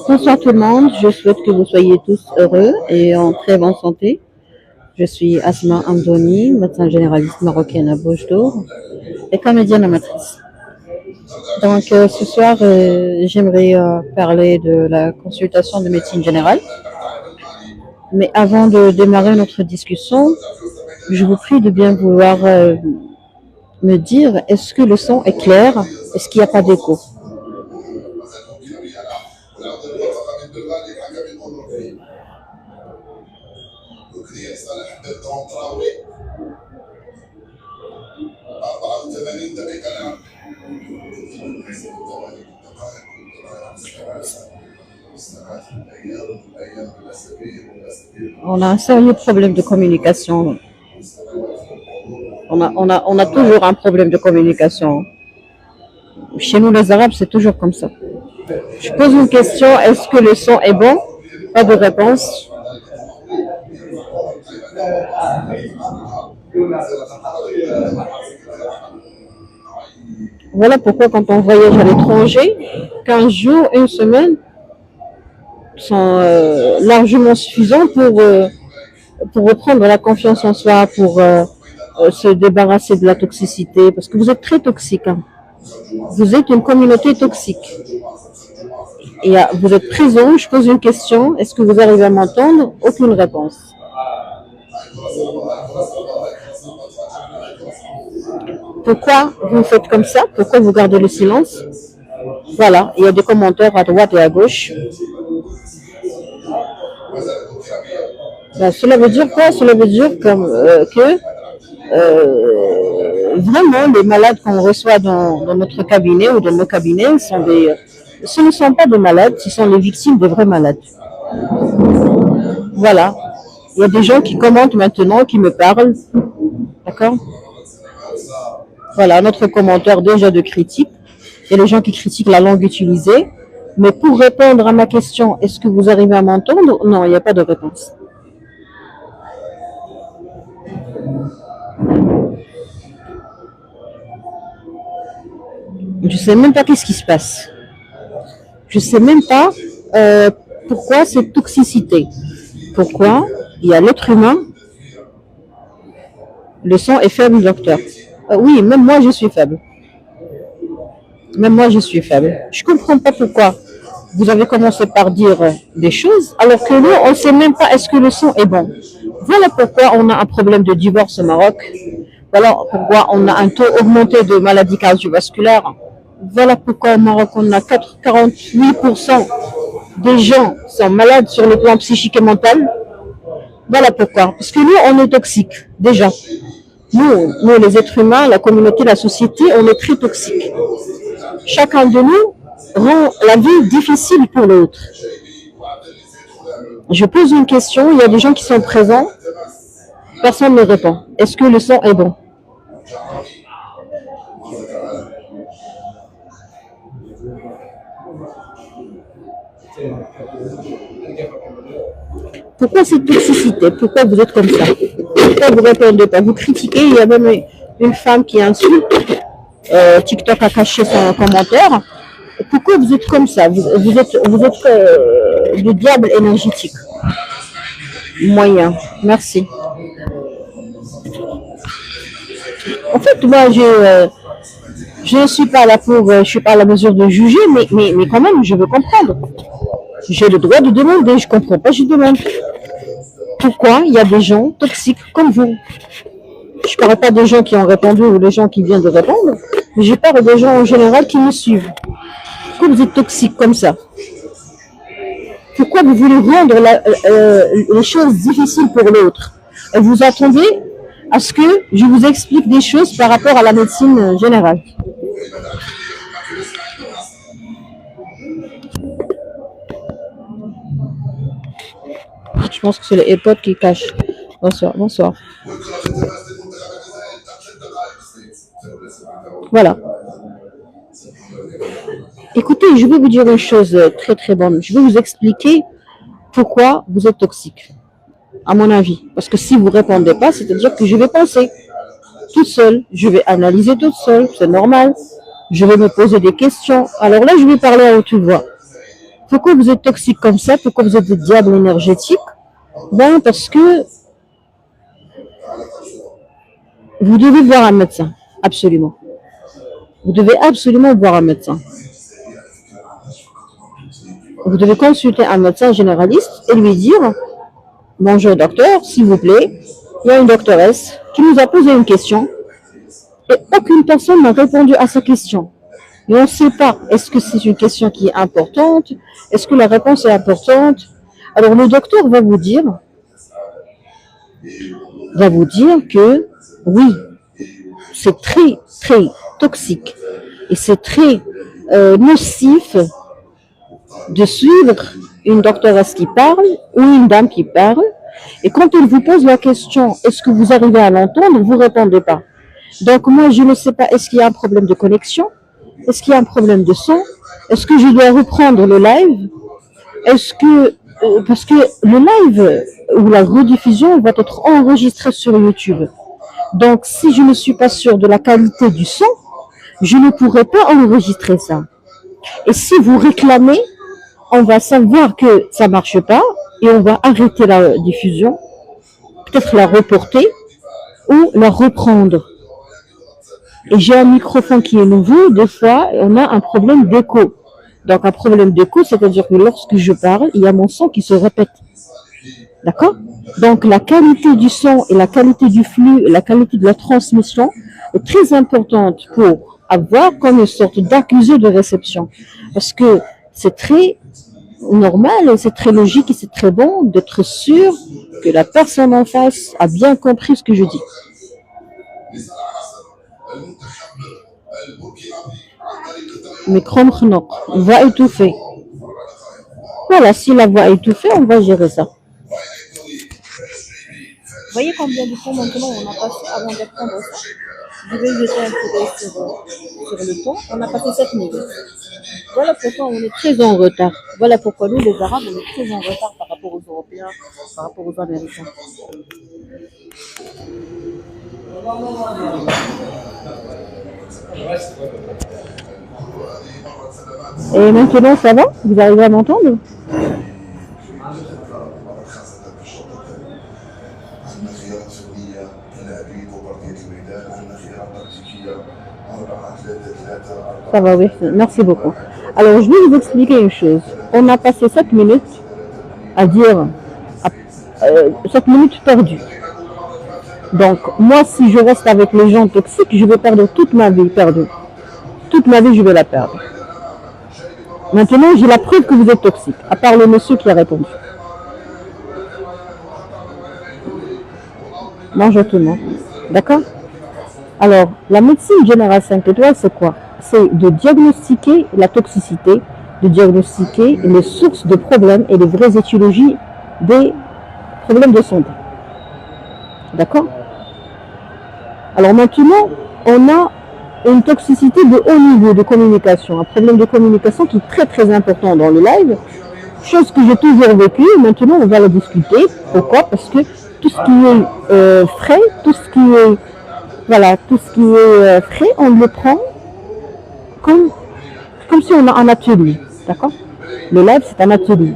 Bonsoir tout le monde, je souhaite que vous soyez tous heureux et en très bonne santé. Je suis Asma Amdouni, médecin généraliste marocaine à Bouche-d'Or et comédienne amatrice. Donc ce soir, j'aimerais parler de la consultation de médecine générale. Mais avant de démarrer notre discussion, je vous prie de bien vouloir me dire, est-ce que le son est clair? Est-ce qu'il n'y a pas d'écho? On a un sérieux problème de communication. On a toujours un problème de communication. Chez nous, les Arabes, c'est toujours comme ça. Je pose une question, est-ce que le son est bon? Pas de réponse. Voilà pourquoi quand on voyage à l'étranger, 15 jours, une semaine sont largement suffisants pour reprendre la confiance en soi, pour se débarrasser de la toxicité, parce que vous êtes très toxique. Hein. Vous êtes une communauté toxique. Et vous êtes présent, je pose une question, est-ce que vous arrivez à m'entendre? Aucune réponse. Pourquoi vous faites comme ça? Pourquoi vous gardez le silence? Voilà, il y a des commentaires à droite et à gauche. Ben, cela veut dire quoi? Cela veut dire que vraiment les malades qu'on reçoit dans notre cabinet ou dans nos cabinets ce ne sont pas des malades, ce sont les victimes de vrais malades. Voilà. Il y a des gens qui commentent maintenant, qui me parlent. D'accord? Voilà, notre commentaire déjà de critique. Il y a des gens qui critiquent la langue utilisée. Mais pour répondre à ma question, est-ce que vous arrivez à m'entendre? Non, il n'y a pas de réponse. Je ne sais même pas qu'est-ce qui se passe. Je ne sais même pas pourquoi cette toxicité. Pourquoi il y a l'être humain. Le son est faible, docteur. Oui, même moi, je suis faible. Même moi, je suis faible. Je ne comprends pas pourquoi vous avez commencé par dire des choses, alors que nous, on ne sait même pas est-ce que le son est bon. Voilà pourquoi on a un problème de divorce au Maroc. Voilà pourquoi on a un taux augmenté de maladies cardiovasculaires. Voilà pourquoi au Maroc, on a 48% des gens qui sont malades sur le plan psychique et mental. Voilà pourquoi. Parce que nous, on est toxiques, déjà. Nous, les êtres humains, la communauté, la société, on est très toxiques. Chacun de nous rend la vie difficile pour l'autre. Je pose une question, il y a des gens qui sont présents, personne ne répond. Est-ce que le son est bon? Pourquoi cette toxicité? Pourquoi vous êtes comme ça? Pourquoi vous ne répondez pas? Vous critiquez, il y a même une femme qui insulte. TikTok a caché son commentaire. Pourquoi vous êtes comme ça? Vous êtes du diable énergétique. Moyen. Merci. En fait, moi, je ne suis pas là je suis pas à la mesure de juger, mais quand même, je veux comprendre. J'ai le droit de demander. Je comprends pas, je demande. Pourquoi il y a des gens toxiques comme vous? Je ne parle pas des gens qui ont répondu ou des gens qui viennent de répondre, mais je parle des gens en général qui me suivent. Pourquoi vous êtes toxique comme ça? Pourquoi vous voulez rendre les choses difficiles pour l'autre? Et vous attendez à ce que je vous explique des choses par rapport à la médecine générale. Je pense que c'est les AirPods qui cachent. Bonsoir, bonsoir. Voilà. Écoutez, je vais vous dire une chose très très bonne. Je vais vous expliquer pourquoi vous êtes toxique, à mon avis. Parce que si vous ne répondez pas, c'est-à-dire que je vais penser. toute seule, je vais analyser toute seule, c'est normal. Je vais me poser des questions. Alors là, je vais parler à haute voix. Pourquoi vous êtes toxique comme ça? Pourquoi vous êtes des diables énergétiques? Ben, parce que vous devez voir un médecin, absolument. Vous devez absolument voir un médecin. Vous devez consulter un médecin généraliste et lui dire: bonjour docteur, s'il vous plaît, il y a une doctoresse qui nous a posé une question et aucune personne n'a répondu à sa question. Et on ne sait pas, est-ce que c'est une question qui est importante? Est-ce que la réponse est importante? Alors le docteur va vous dire que oui, c'est très, très toxique et c'est très nocif de suivre une doctoresse qui parle ou une dame qui parle, et quand elle vous pose la question, est-ce que vous arrivez à l'entendre, vous ne répondez pas. Donc moi, je ne sais pas, est-ce qu'il y a un problème de connexion? Est-ce qu'il y a un problème de son? Est-ce que je dois reprendre le live? Est-ce que, parce que le live ou la rediffusion va être enregistré sur YouTube. Donc si je ne suis pas sûre de la qualité du son, je ne pourrai pas enregistrer ça. Et si vous réclamez, on va savoir que ça ne marche pas et on va arrêter la diffusion, peut-être la reporter ou la reprendre. Et j'ai un microphone qui est nouveau, des fois on a un problème d'écho. Donc un problème d'écho, c'est-à-dire que lorsque je parle, il y a mon son qui se répète. D'accord? Donc la qualité du son et la qualité du flux et la qualité de la transmission est très importante pour avoir comme une sorte d'accusé de réception. Parce que c'est très normal et c'est très logique et c'est très bon d'être sûr que la personne en face a bien compris ce que je dis. Micro مخنوق, voix étouffée. Voilà, si la voix est étouffée, on va gérer ça. Vous voyez combien de temps maintenant on a passé avant d'apprendre ça? Je vais jeter un coup d'œil sur le temps. On a passé 7 minutes. Voilà pourquoi on est très en retard. Voilà pourquoi nous, les Arabes, on est très en retard par rapport aux Européens, par rapport aux Américains. Et maintenant, ça va? Vous arrivez à m'entendre? Ça va, oui. Merci beaucoup. Alors, je vais vous expliquer une chose. On a passé 7 minutes à dire 7 minutes perdues. Donc, moi, si je reste avec les gens toxiques, je vais perdre toute ma vie perdue. Toute ma vie, je vais la perdre. Maintenant, j'ai la preuve que vous êtes toxique, à part le monsieur qui a répondu. Bonjour tout le monde. D'accord? Alors, la médecine générale 5 étoiles, c'est quoi? C'est de diagnostiquer la toxicité, de diagnostiquer les sources de problèmes et les vraies étiologies des problèmes de santé. D'accord? Alors maintenant, on a une toxicité de haut niveau de communication, un problème de communication qui est très très important dans le live, chose que j'ai toujours vécue. Maintenant, on va la discuter. Pourquoi? Parce que tout ce qui est frais, tout ce qui est frais, on le prend comme si on a un atelier, d'accord? Le live, c'est un atelier.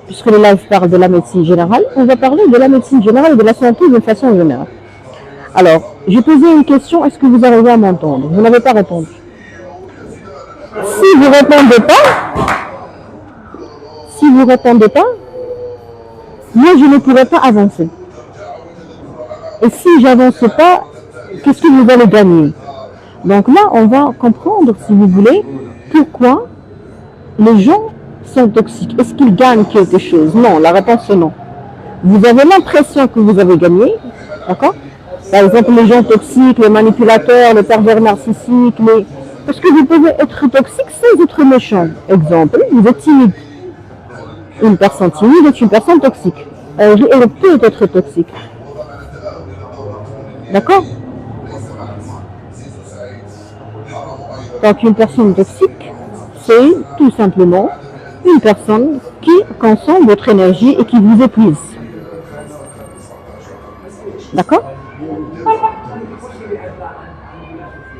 Puisque le live parle de la médecine générale, on va parler de la médecine générale et de la santé de façon générale. Alors, j'ai posé une question, est-ce que vous arrivez à m'entendre? Vous n'avez pas répondu. Si vous ne répondez pas, moi je ne pourrai pas avancer. Et si j'avance pas, qu'est-ce que vous allez gagner? Donc là, on va comprendre, si vous voulez, pourquoi les gens sont toxiques. Est-ce qu'ils gagnent quelque chose? Non, la réponse est non. Vous avez l'impression que vous avez gagné, d'accord? Par exemple, les gens toxiques, les manipulateurs, les pervers narcissiques, parce que vous pouvez être toxique sans être méchant. Exemple, vous êtes timide. Une personne timide est une personne toxique. Elle peut être toxique. D'accord? Donc une personne toxique, c'est tout simplement une personne qui consomme votre énergie et qui vous épuise. D'accord?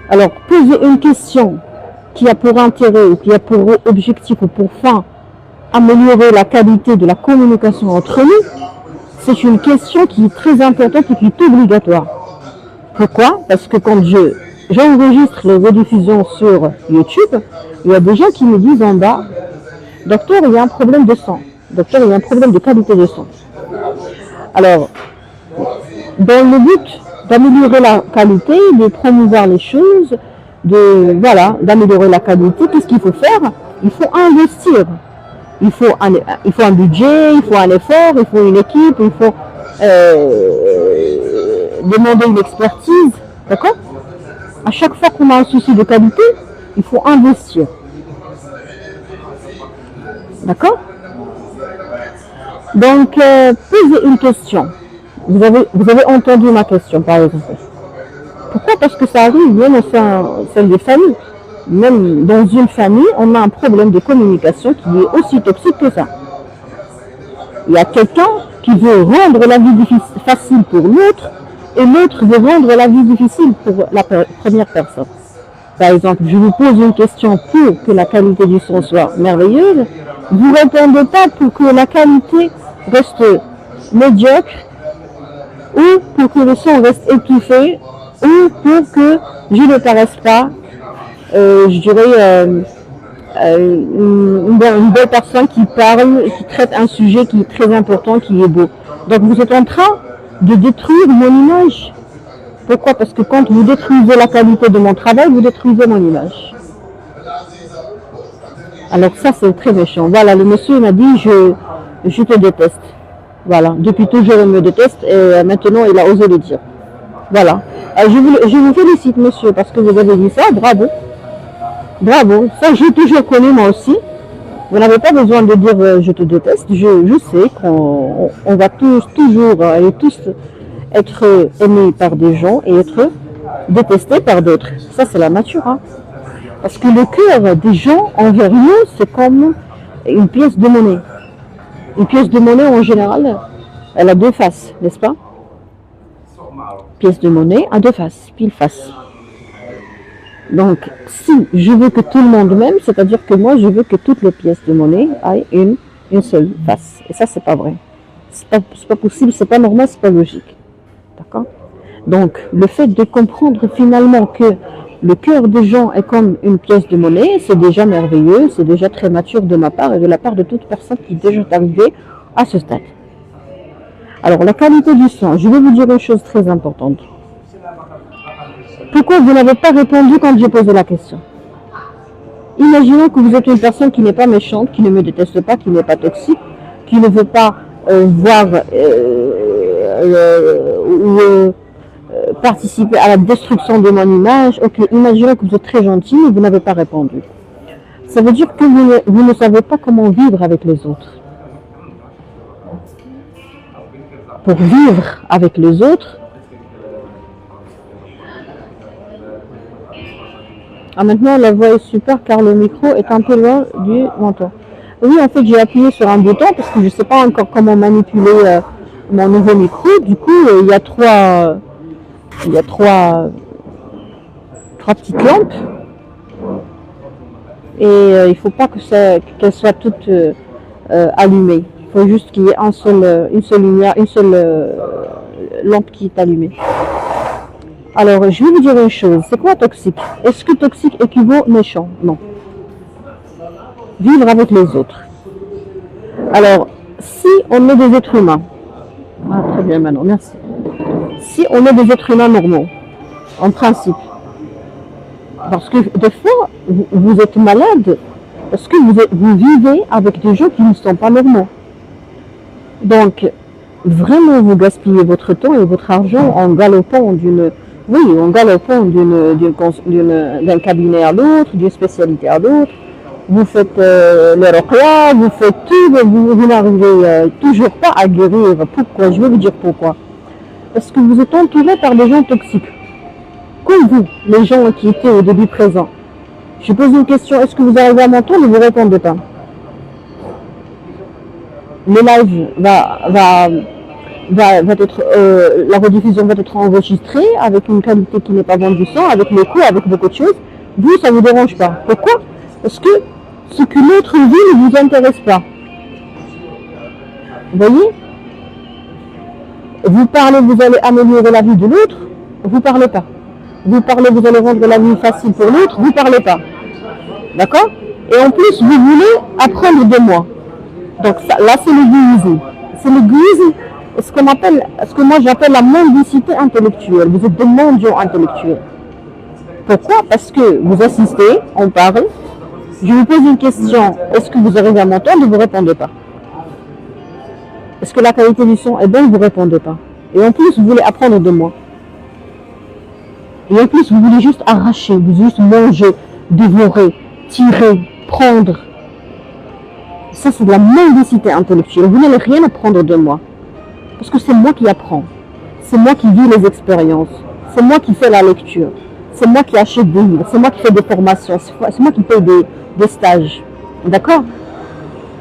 Alors, poser une question qui a pour intérêt ou qui a pour objectif ou pour fin améliorer la qualité de la communication entre nous, c'est une question qui est très importante et qui est obligatoire. Pourquoi? Parce que quand j'enregistre les rediffusions sur YouTube, il y a des gens qui me disent en bas, docteur, il y a un problème de son. Docteur, il y a un problème de qualité de son. Alors, dans le but d'améliorer la qualité, de promouvoir les choses, d'améliorer la qualité, qu'est-ce qu'il faut faire? Il faut investir. Il faut un budget, il faut un effort, il faut une équipe, il faut demander une expertise. D'accord? À chaque fois qu'on a un souci de qualité, il faut investir. D'accord? Donc, posez une question. Vous avez entendu ma question, par exemple. Pourquoi? Parce que ça arrive même au sein des familles. Même dans une famille, on a un problème de communication qui est aussi toxique que ça. Il y a quelqu'un qui veut rendre la vie facile pour l'autre et l'autre veut rendre la vie difficile pour la première personne. Par exemple, je vous pose une question pour que la qualité du son soit merveilleuse. Vous ne répondez pas pour que la qualité reste médiocre ou pour que le son reste étouffé ou pour que je ne paraisse pas je dirais, une belle personne qui parle, qui traite un sujet qui est très important, qui est beau. Donc vous êtes en train de détruire mon image. Pourquoi? Parce que quand vous détruisez la qualité de mon travail, vous détruisez mon image. Alors ça, c'est très méchant. Voilà, le monsieur m'a dit, je te déteste. Voilà, depuis toujours, il me déteste et maintenant, il a osé le dire. Voilà. Je vous félicite, monsieur, parce que vous avez dit ça. Bravo. Bravo, ça j'ai toujours connu moi aussi. Vous n'avez pas besoin de dire je te déteste. Je sais qu'on va toujours et tous être aimés par des gens et être détestés par d'autres. Ça c'est la nature. Hein. Parce que le cœur des gens envers nous, c'est comme une pièce de monnaie. Une pièce de monnaie en général, elle a deux faces, n'est-ce pas? Pièce de monnaie a deux faces, pile face. Donc, si je veux que tout le monde m'aime, c'est-à-dire que moi, je veux que toutes les pièces de monnaie aient une seule face. Et ça, c'est pas vrai. C'est pas possible, c'est pas normal, c'est pas logique. D'accord? Donc, le fait de comprendre finalement que le cœur des gens est comme une pièce de monnaie, c'est déjà merveilleux, c'est déjà très mature de ma part et de la part de toute personne qui est déjà arrivée à ce stade. Alors, la qualité du son, je vais vous dire une chose très importante. Pourquoi vous n'avez pas répondu quand j'ai posé la question? Imaginons que vous êtes une personne qui n'est pas méchante, qui ne me déteste pas, qui n'est pas toxique, qui ne veut pas voir ou participer à la destruction de mon image. Ok, imaginons que vous êtes très gentil et vous n'avez pas répondu. Ça veut dire que vous ne savez pas comment vivre avec les autres. Pour vivre avec les autres, maintenant la voix est super car le micro est un peu loin du menton. Oui, en fait j'ai appuyé sur un bouton parce que je ne sais pas encore comment manipuler mon nouveau micro. Du coup, il y a trois petites lampes et il ne faut pas qu'elles soient toutes allumées. Il faut juste qu'il y ait une seule lumière, une seule lampe qui est allumée. Alors, je vais vous dire une chose. C'est quoi toxique? Est-ce que toxique équivaut méchant? Non. Vivre avec les autres. Alors, si on est des êtres humains, très bien maintenant, merci. Si on est des êtres humains normaux, en principe, parce que des fois, vous êtes malade, parce que vous vivez avec des gens qui ne sont pas normaux. Donc, vraiment, vous gaspillez votre temps et votre argent en galopant d'un cabinet à l'autre, d'une spécialité à l'autre. Vous faites les ruqya, vous faites tout, mais vous n'arrivez toujours pas à guérir. Pourquoi? Je vais vous dire pourquoi. Parce que vous êtes entouré par des gens toxiques. Comme vous, les gens qui étaient au début présents. Je pose une question, est-ce que vous arrivez à m'entendre ou vous ne répondez pas? Le live la rediffusion va être enregistrée avec une qualité qui n'est pas bonne du son, avec l'écho, avec beaucoup de choses. Vous, ça ne vous dérange pas. Pourquoi? Parce que ce que l'autre vit ne vous intéresse pas. Vous voyez? Vous parlez, vous allez améliorer la vie de l'autre, vous ne parlez pas. Vous parlez, vous allez rendre la vie facile pour l'autre, vous ne parlez pas. D'accord? Et en plus, vous voulez apprendre de moi. Donc ça, là, c'est l'égoïsme. C'est l'égoïsme, ce que moi j'appelle la mendicité intellectuelle. Vous êtes des mendiants intellectuels. Pourquoi? Parce que vous assistez, on parle, je vous pose une question, est-ce que vous arrivez à m'entendre? Vous ne répondez pas. Est-ce que la qualité du son est bonne? Vous ne répondez pas. Et en plus, vous voulez apprendre de moi. Et en plus, vous voulez juste arracher, vous voulez juste manger, dévorer, tirer, prendre. Ça, c'est de la mendicité intellectuelle. Vous n'allez rien apprendre de moi. Parce que c'est moi qui apprends. C'est moi qui vis les expériences. C'est moi qui fais la lecture. C'est moi qui achète des livres. C'est moi qui fais des formations. C'est moi qui paye des stages. D'accord?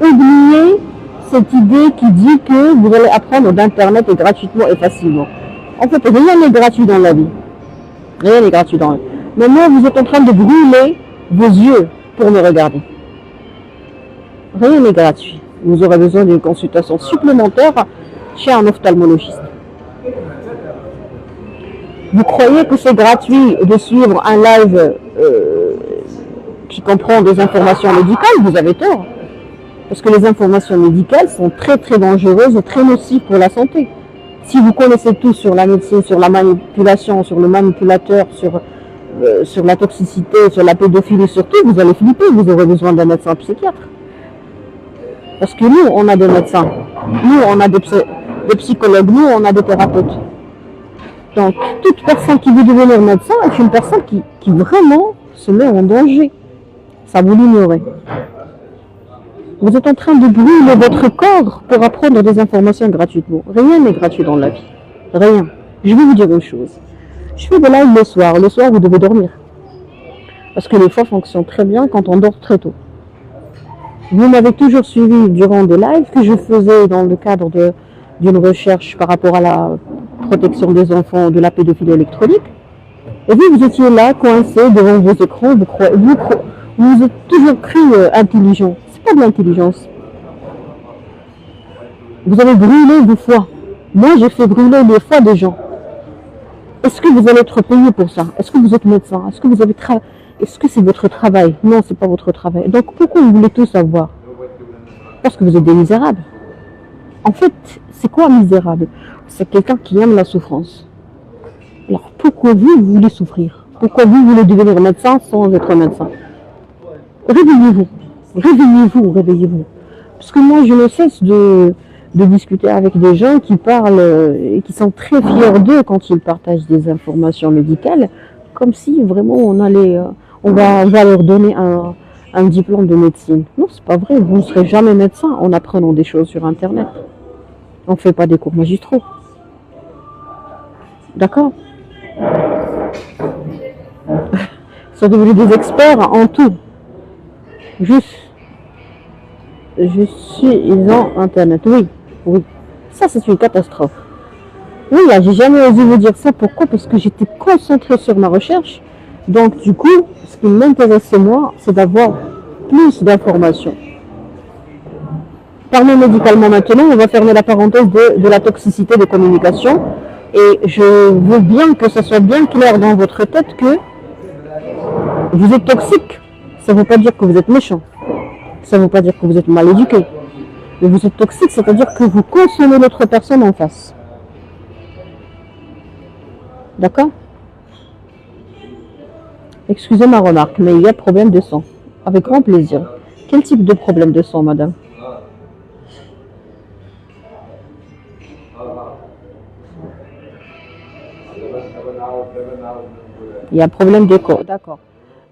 Oubliez cette idée qui dit que vous allez apprendre d'Internet et gratuitement et facilement. En fait, rien n'est gratuit dans la vie. Rien n'est gratuit dans la vie. Maintenant, vous êtes en train de brûler vos yeux pour me regarder. Rien n'est gratuit. Vous aurez besoin d'une consultation supplémentaire chez un ophtalmologiste. Vous croyez que c'est gratuit de suivre un live qui comprend des informations médicales? Vous avez tort. Parce que les informations médicales sont très très dangereuses et très nocives pour la santé. Si vous connaissez tout sur la médecine, sur la manipulation, sur le manipulateur, sur la toxicité, sur la pédophilie, surtout, vous allez flipper, vous aurez besoin d'un médecin psychiatre. Parce que nous, on a des médecins, nous, on a des psychologues, nous, on a des thérapeutes. Donc, toute personne qui veut devenir médecin est une personne qui vraiment se met en danger. Ça, vous l'ignorez. Vous êtes en train de brûler votre corps pour apprendre des informations gratuitement. Rien n'est gratuit dans la vie. Rien. Je vais vous dire une chose. Je fais des lives le soir. Le soir, vous devez dormir. Parce que les foies fonctionnent très bien quand on dort très tôt. Vous m'avez toujours suivi durant des lives que je faisais dans le cadre d'une recherche par rapport à la protection des enfants de la pédophilie électronique. Et vous étiez là, coincé devant vos écrans. Vous êtes toujours cru intelligent. C'est pas de l'intelligence. Vous avez brûlé vos foies. Moi, j'ai fait brûler les foies des gens. Est-ce que vous allez être payé pour ça? Est-ce que vous êtes médecin? Est-ce que vous avez Est-ce que c'est votre travail? Non, c'est pas votre travail. Donc pourquoi vous voulez tout savoir? Parce que vous êtes des misérables. En fait, c'est quoi misérable? C'est quelqu'un qui aime la souffrance. Alors pourquoi vous voulez souffrir? Pourquoi vous voulez devenir médecin sans être médecin? Réveillez-vous. Réveillez-vous, réveillez-vous. Parce que moi, je ne cesse de discuter avec des gens qui parlent et qui sont très fiers d'eux quand ils partagent des informations médicales, comme si vraiment on va leur donner un diplôme de médecine. Non, c'est pas vrai. Vous ne serez jamais médecin en apprenant des choses sur Internet. On ne fait pas des cours magistraux. D'accord? Ils sont devenus des experts en tout. Je suis dans Internet. Oui, oui. Ça, c'est une catastrophe. Oui, là, j'ai jamais osé vous dire ça. Pourquoi? Parce que j'étais concentrée sur ma recherche. Donc, du coup, ce qui m'intéressait, moi, c'est d'avoir plus d'informations. Parlons médicalement maintenant. On va fermer la parenthèse de la toxicité des communications. Et je veux bien que ça soit bien clair dans votre tête que vous êtes toxique. Ça ne veut pas dire que vous êtes méchant. Ça ne veut pas dire que vous êtes mal éduqué. Mais vous êtes toxique, c'est-à-dire que vous consommez l'autre personne en face. D'accord? Excusez ma remarque, mais il y a problème de sang. Avec grand plaisir. Quel type de problème de sang, madame? Il y a un problème d'écho. D'accord.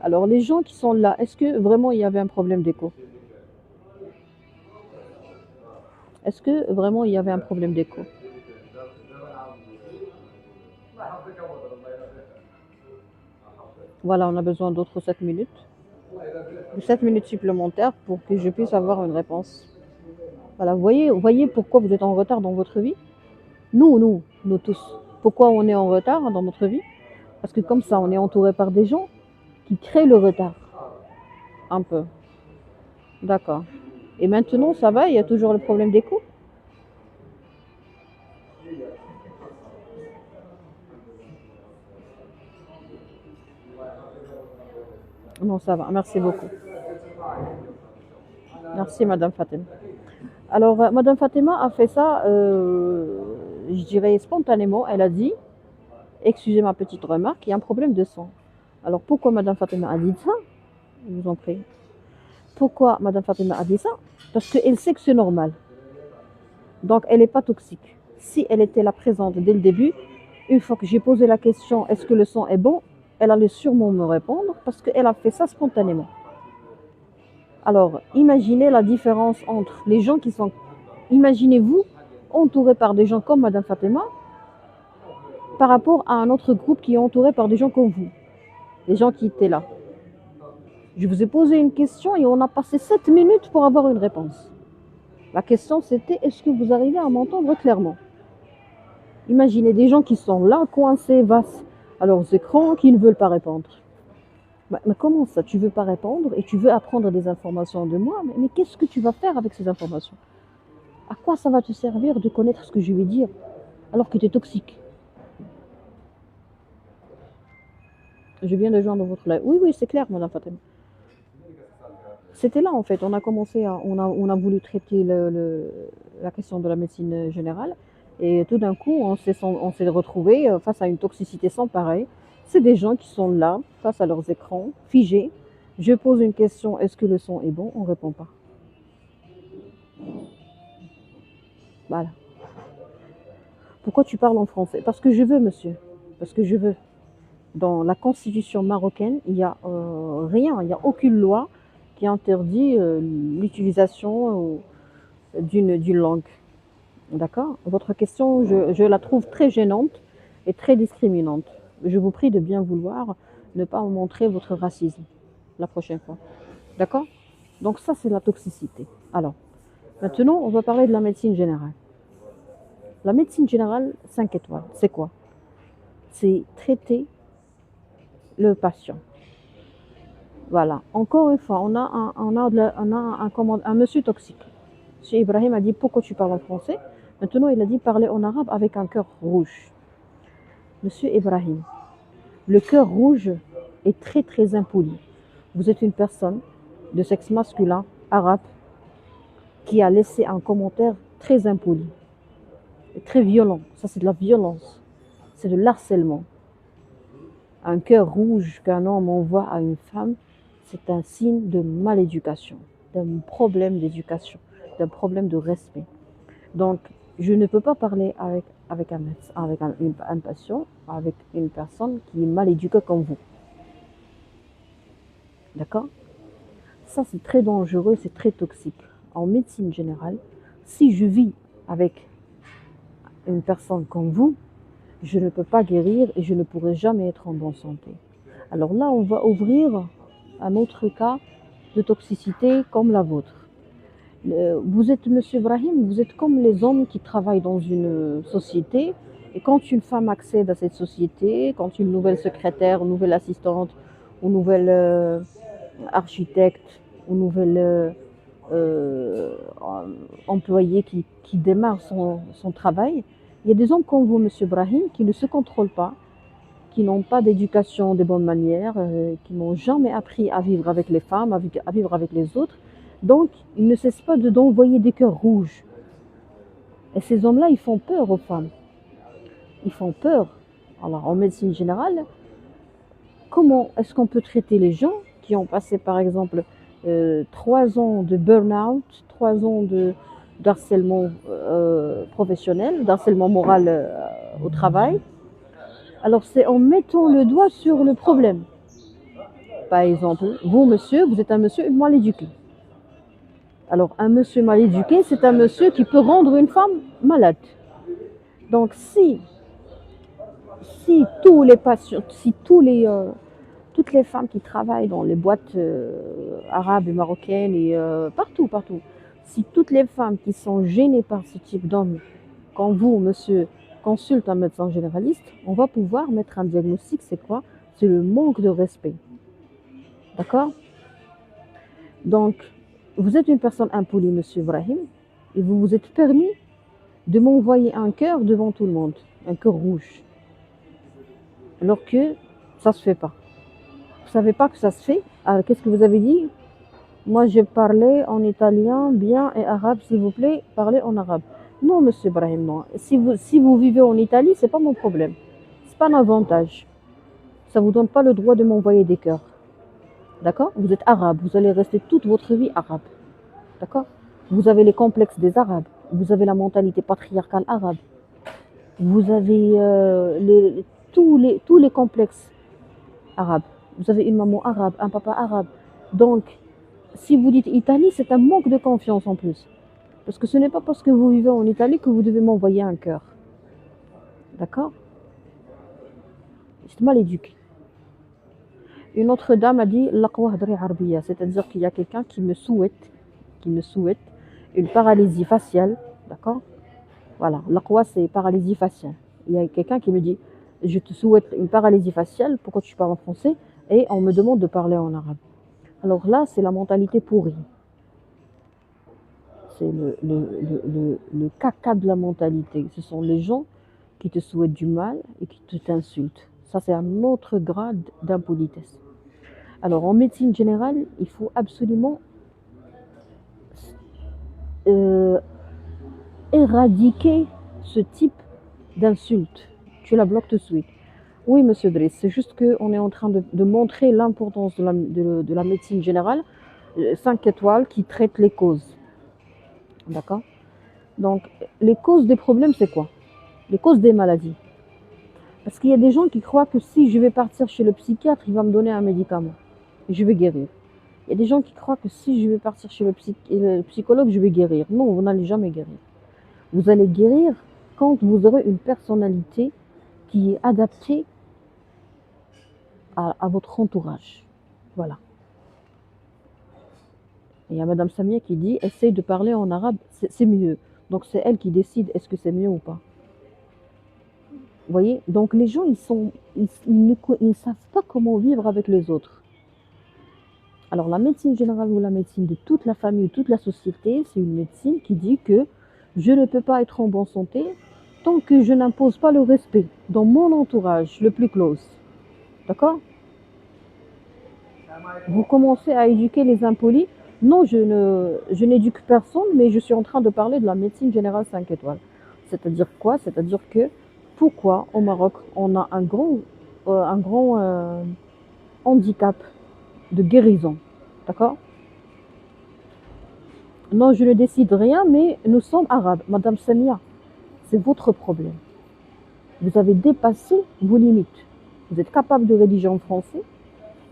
Alors, les gens qui sont là, est-ce que vraiment il y avait un problème d'écho? Est-ce que vraiment il y avait un problème d'écho? Voilà, on a besoin d'autres 7 minutes. 7 minutes supplémentaires pour que je puisse avoir une réponse. Voilà, vous voyez pourquoi vous êtes en retard dans votre vie? Nous tous. Pourquoi on est en retard dans notre vie? Parce que comme ça, on est entouré par des gens qui créent le retard. Un peu. D'accord. Et maintenant, ça va, il y a toujours le problème d'écho? Non, ça va. Merci beaucoup. Merci, Madame Fatima. Alors, Madame Fatima a fait ça, je dirais spontanément. Elle a dit, excusez ma petite remarque, il y a un problème de sang. Alors, pourquoi Madame Fatima a dit ça? Je vous en prie. Pourquoi Madame Fatima a dit ça? Parce qu'elle sait que c'est normal. Donc, elle n'est pas toxique. Si elle était là présente dès le début, une fois que j'ai posé la question, est-ce que le sang est bon? Elle allait sûrement me répondre parce qu'elle a fait ça spontanément. Alors, imaginez la différence entre les gens qui sont... Imaginez-vous entouré par des gens comme Madame Fatima par rapport à un autre groupe qui est entouré par des gens comme vous, les gens qui étaient là. Je vous ai posé une question et on a passé 7 minutes pour avoir une réponse. La question c'était, est-ce que vous arrivez à m'entendre clairement? Imaginez des gens qui sont là, coincés, face à leurs écrans, qui ne veulent pas répondre. Mais comment ça? Tu ne veux pas répondre et tu veux apprendre des informations de moi? Mais qu'est-ce que tu vas faire avec ces informations? À quoi ça va te servir de connaître ce que je vais dire alors que tu es toxique? Je viens de joindre votre live. Oui, c'est clair, Madame Fatima. C'était là, en fait. On a commencé on a voulu traiter la question de la médecine générale. Et tout d'un coup, on s'est retrouvé face à une toxicité sans pareil. C'est des gens qui sont là, face à leurs écrans, figés. Je pose une question, est-ce que le son est bon? On ne répond pas. Voilà. Pourquoi tu parles en français? Parce que je veux, monsieur. Parce que je veux. Dans la constitution marocaine, il n'y a rien, il n'y a aucune loi qui interdit l'utilisation d'une langue. D'accord? Votre question, je la trouve très gênante et très discriminante. Je vous prie de bien vouloir ne pas montrer votre racisme la prochaine fois. D'accord? Donc ça, c'est la toxicité. Alors, maintenant, on va parler de la médecine générale. La médecine générale, 5 étoiles, c'est quoi? C'est traiter le patient. Voilà. Encore une fois, on a un monsieur toxique. Monsieur Ibrahim a dit, pourquoi tu parles en français? Maintenant, il a dit, parler en arabe avec un cœur rouge. Monsieur Ibrahim, le cœur rouge est très très impoli. Vous êtes une personne de sexe masculin, arabe, qui a laissé un commentaire très impoli, très violent. Ça, c'est de la violence. C'est de l'harcèlement. Un cœur rouge qu'un homme envoie à une femme, c'est un signe de maléducation, d'un problème d'éducation, d'un problème de respect. Donc, je ne peux pas parler avec un patient, avec une personne qui est mal éduquée comme vous. D'accord? Ça, c'est très dangereux, c'est très toxique. En médecine générale, si je vis avec une personne comme vous, je ne peux pas guérir et je ne pourrai jamais être en bonne santé. Alors là, on va ouvrir un autre cas de toxicité comme la vôtre. Vous êtes, monsieur Ibrahim, vous êtes comme les hommes qui travaillent dans une société et quand une femme accède à cette société, quand une nouvelle secrétaire, une nouvelle assistante, une nouvelle architecte, une nouvelle employé qui démarre son travail, il y a des hommes comme vous, monsieur Ibrahim, qui ne se contrôlent pas, qui n'ont pas d'éducation de bonne manière, qui n'ont jamais appris à vivre avec les femmes, à vivre avec les autres. Donc, ils ne cessent pas d'envoyer des cœurs rouges. Et ces hommes-là, ils font peur aux femmes. Ils font peur. Alors, en médecine générale, comment est-ce qu'on peut traiter les gens qui ont passé, par exemple, 3 ans de burn-out, 3 ans d'harcèlement professionnel, d'harcèlement moral au travail? Alors, c'est en mettant le doigt sur le problème. Par exemple, vous, monsieur, vous êtes un monsieur mal éduqué. Alors, un monsieur mal éduqué, c'est un monsieur qui peut rendre une femme malade. Donc, si tous les patients, si toutes les femmes qui travaillent dans les boîtes arabes et marocaines et partout, si toutes les femmes qui sont gênées par ce type d'homme, comme vous, monsieur, consulte un médecin généraliste, on va pouvoir mettre un diagnostic. C'est quoi? C'est le manque de respect. D'accord? Donc, vous êtes une personne impolie, monsieur Ibrahim, et vous vous êtes permis de m'envoyer un cœur devant tout le monde, un cœur rouge, alors que ça se fait pas. Vous savez pas que ça se fait? Alors, qu'est-ce que vous avez dit? Moi, je parlais en italien bien et arabe, s'il vous plaît, parlez en arabe. Non, monsieur Ibrahim, non. Si vous vivez en Italie, c'est pas mon problème. C'est pas un avantage. Ça vous donne pas le droit de m'envoyer des cœurs. D'accord? Vous êtes arabe, vous allez rester toute votre vie arabe. D'accord? Vous avez les complexes des arabes. Vous avez la mentalité patriarcale arabe. Vous avez tous les complexes arabes. Vous avez une maman arabe, un papa arabe. Donc, si vous dites Italie, c'est un manque de confiance en plus. Parce que ce n'est pas parce que vous vivez en Italie que vous devez m'envoyer un cœur. D'accord? C'est mal éduqué. Une autre dame a dit Laqwa hadri arbiya, c'est-à-dire qu'il y a quelqu'un qui me souhaite une paralysie faciale. D'accord? Voilà, laqwa c'est paralysie faciale. Il y a quelqu'un qui me dit je te souhaite une paralysie faciale, pourquoi tu parles en français? Et on me demande de parler en arabe. Alors là, c'est la mentalité pourrie. C'est le caca de la mentalité. Ce sont les gens qui te souhaitent du mal et qui t'insultent. Ça, c'est un autre grade d'impolitesse. Alors, en médecine générale, il faut absolument éradiquer ce type d'insulte. Tu la bloques tout de suite. Oui, monsieur Driss, c'est juste qu'on est en train de montrer l'importance de la médecine générale, 5 étoiles qui traite les causes. D'accord? Donc, les causes des problèmes, c'est quoi? Les causes des maladies. Parce qu'il y a des gens qui croient que si je vais partir chez le psychiatre, il va me donner un médicament. Et je vais guérir. Il y a des gens qui croient que si je vais partir chez le psychologue, je vais guérir. Non, vous n'allez jamais guérir. Vous allez guérir quand vous aurez une personnalité qui est adaptée à votre entourage. Voilà. Et il y a Madame Samia qui dit, essaye de parler en arabe, c'est mieux. Donc c'est elle qui décide est-ce que c'est mieux ou pas. Vous voyez? Donc les gens, ils ne savent pas comment vivre avec les autres. Alors la médecine générale ou la médecine de toute la famille ou toute la société, c'est une médecine qui dit que je ne peux pas être en bonne santé tant que je n'impose pas le respect dans mon entourage le plus close. D'accord? Vous commencez à éduquer les impolis. Non, je n'éduque personne, mais je suis en train de parler de la médecine générale 5 étoiles. C'est-à-dire quoi? C'est-à-dire que pourquoi au Maroc on a un grand handicap de guérison? D'accord? Non, je ne décide rien, mais nous sommes arabes. Madame Samia, c'est votre problème. Vous avez dépassé vos limites. Vous êtes capable de rédiger en français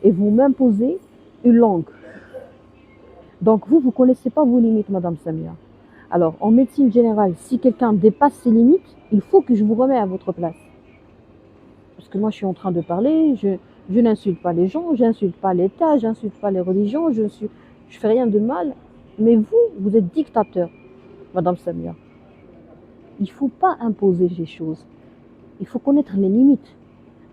et vous m'imposez une langue. Donc vous ne connaissez pas vos limites, Madame Samia. Alors, en médecine générale, si quelqu'un dépasse ses limites, il faut que je vous remette à votre place. Parce que moi, je suis en train de parler, je n'insulte pas les gens, j'insulte pas l'État, j'insulte pas les religions, je fais rien de mal. Mais vous êtes dictateur, Madame Samia. Il ne faut pas imposer les choses. Il faut connaître les limites.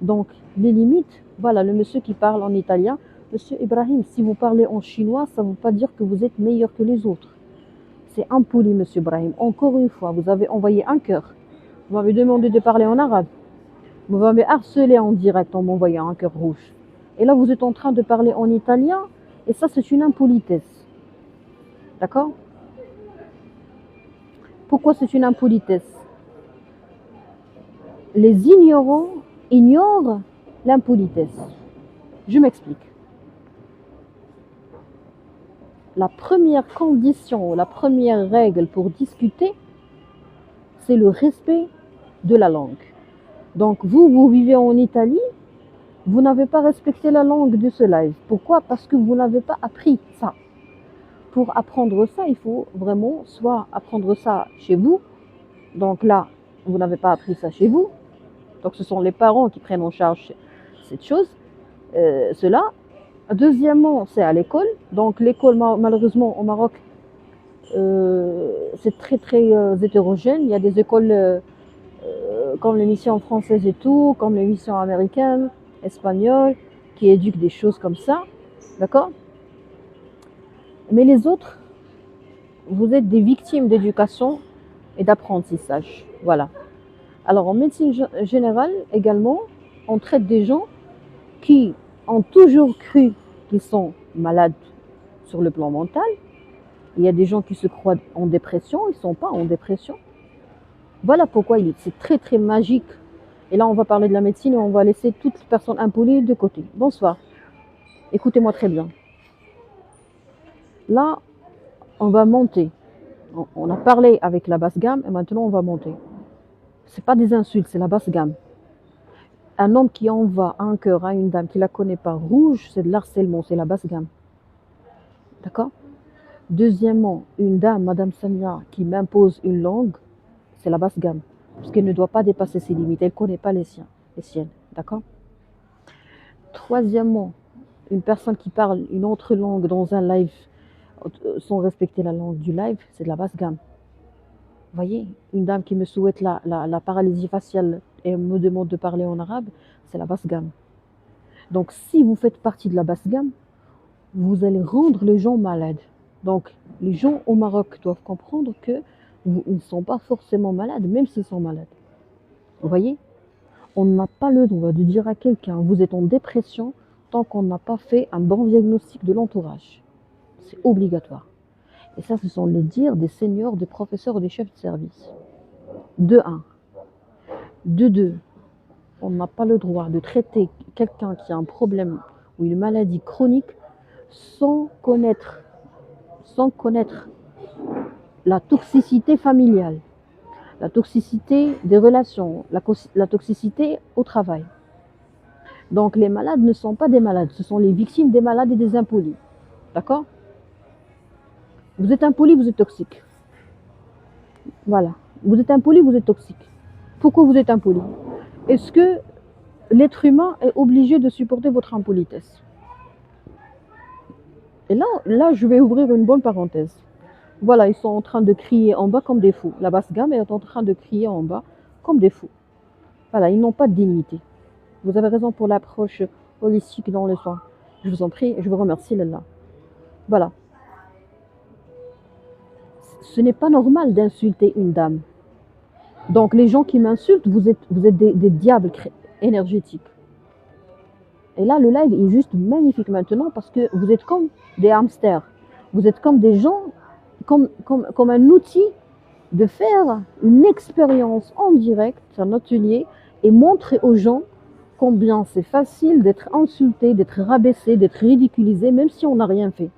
Donc, les limites, voilà, le monsieur qui parle en italien, Monsieur Ibrahim, si vous parlez en chinois, ça ne veut pas dire que vous êtes meilleur que les autres. C'est impoli, Monsieur Ibrahim. Encore une fois, vous avez envoyé un cœur. Vous m'avez demandé de parler en arabe. Vous m'avez harcelé en direct en m'envoyant un cœur rouge. Et là, vous êtes en train de parler en italien, et ça, c'est une impolitesse. D'accord? Pourquoi c'est une impolitesse? Les ignorants ignorent l'impolitesse. Je m'explique. La première condition, la première règle pour discuter, c'est le respect de la langue. Donc vous vivez en Italie, vous n'avez pas respecté la langue de ce live. Pourquoi? Parce que vous n'avez pas appris ça. Pour apprendre ça, il faut vraiment soit apprendre ça chez vous. Donc là, vous n'avez pas appris ça chez vous. Donc ce sont les parents qui prennent en charge cette chose, cela. Deuxièmement, c'est à l'école. Donc l'école, malheureusement, au Maroc, c'est très hétérogène. Il y a des écoles comme l'émission française et tout, comme l'émission américaine, espagnole, qui éduque des choses comme ça, d'accord? Mais les autres, vous êtes des victimes d'éducation et d'apprentissage, voilà. Alors en médecine générale également, on traite des gens qui ont toujours cru qu'ils sont malades sur le plan mental. Il y a des gens qui se croient en dépression, ils ne sont pas en dépression. Voilà pourquoi c'est très très magique. Et là, on va parler de la médecine et on va laisser toutes les personnes impolies de côté. Bonsoir. Écoutez-moi très bien. Là, on va monter. On a parlé avec la basse gamme et maintenant on va monter. Ce n'est pas des insultes, c'est la basse gamme. Un homme qui envoie un cœur à une dame qui ne la connaît pas rouge, c'est de l'harcèlement, c'est la basse gamme. D'accord? Deuxièmement, une dame, Madame Samia, qui m'impose une langue, c'est la basse gamme. Parce qu'elle ne doit pas dépasser ses limites, elle ne connaît pas les siennes. D'accord? Troisièmement, une personne qui parle une autre langue dans un live sans respecter la langue du live, c'est de la basse gamme. Vous voyez, une dame qui me souhaite la paralysie faciale et me demande de parler en arabe, c'est la basse gamme. Donc, si vous faites partie de la basse gamme, vous allez rendre les gens malades. Donc, les gens au Maroc doivent comprendre qu'ils ne sont pas forcément malades, même s'ils sont malades. Vous voyez, on n'a pas le droit de dire à quelqu'un, vous êtes en dépression, tant qu'on n'a pas fait un bon diagnostic de l'entourage. C'est obligatoire. Et ça, ce sont les dires des seniors, des professeurs, des chefs de service. De 1. De 2, on n'a pas le droit de traiter quelqu'un qui a un problème ou une maladie chronique sans connaître la toxicité familiale, la toxicité des relations, la toxicité au travail. Donc les malades ne sont pas des malades, ce sont les victimes des malades et des impolis. D'accord? Vous êtes impoli, vous êtes toxique. Voilà. Vous êtes impoli, vous êtes toxique. Pourquoi vous êtes impoli? Est-ce que l'être humain est obligé de supporter votre impolitesse? Et là, je vais ouvrir une bonne parenthèse. Voilà, ils sont en train de crier en bas comme des fous. La basse gamme est en train de crier en bas comme des fous. Voilà, ils n'ont pas de dignité. Vous avez raison pour l'approche holistique dans le soin. Je vous en prie, je vous remercie, Lalla. Voilà. Ce n'est pas normal d'insulter une dame. Donc les gens qui m'insultent, vous êtes des diables énergétiques. Et là, le live est juste magnifique maintenant parce que vous êtes comme des hamsters. Vous êtes comme des gens, comme un outil de faire une expérience en direct, un atelier, et montrer aux gens combien c'est facile d'être insulté, d'être rabaissé, d'être ridiculisé, même si on n'a rien fait.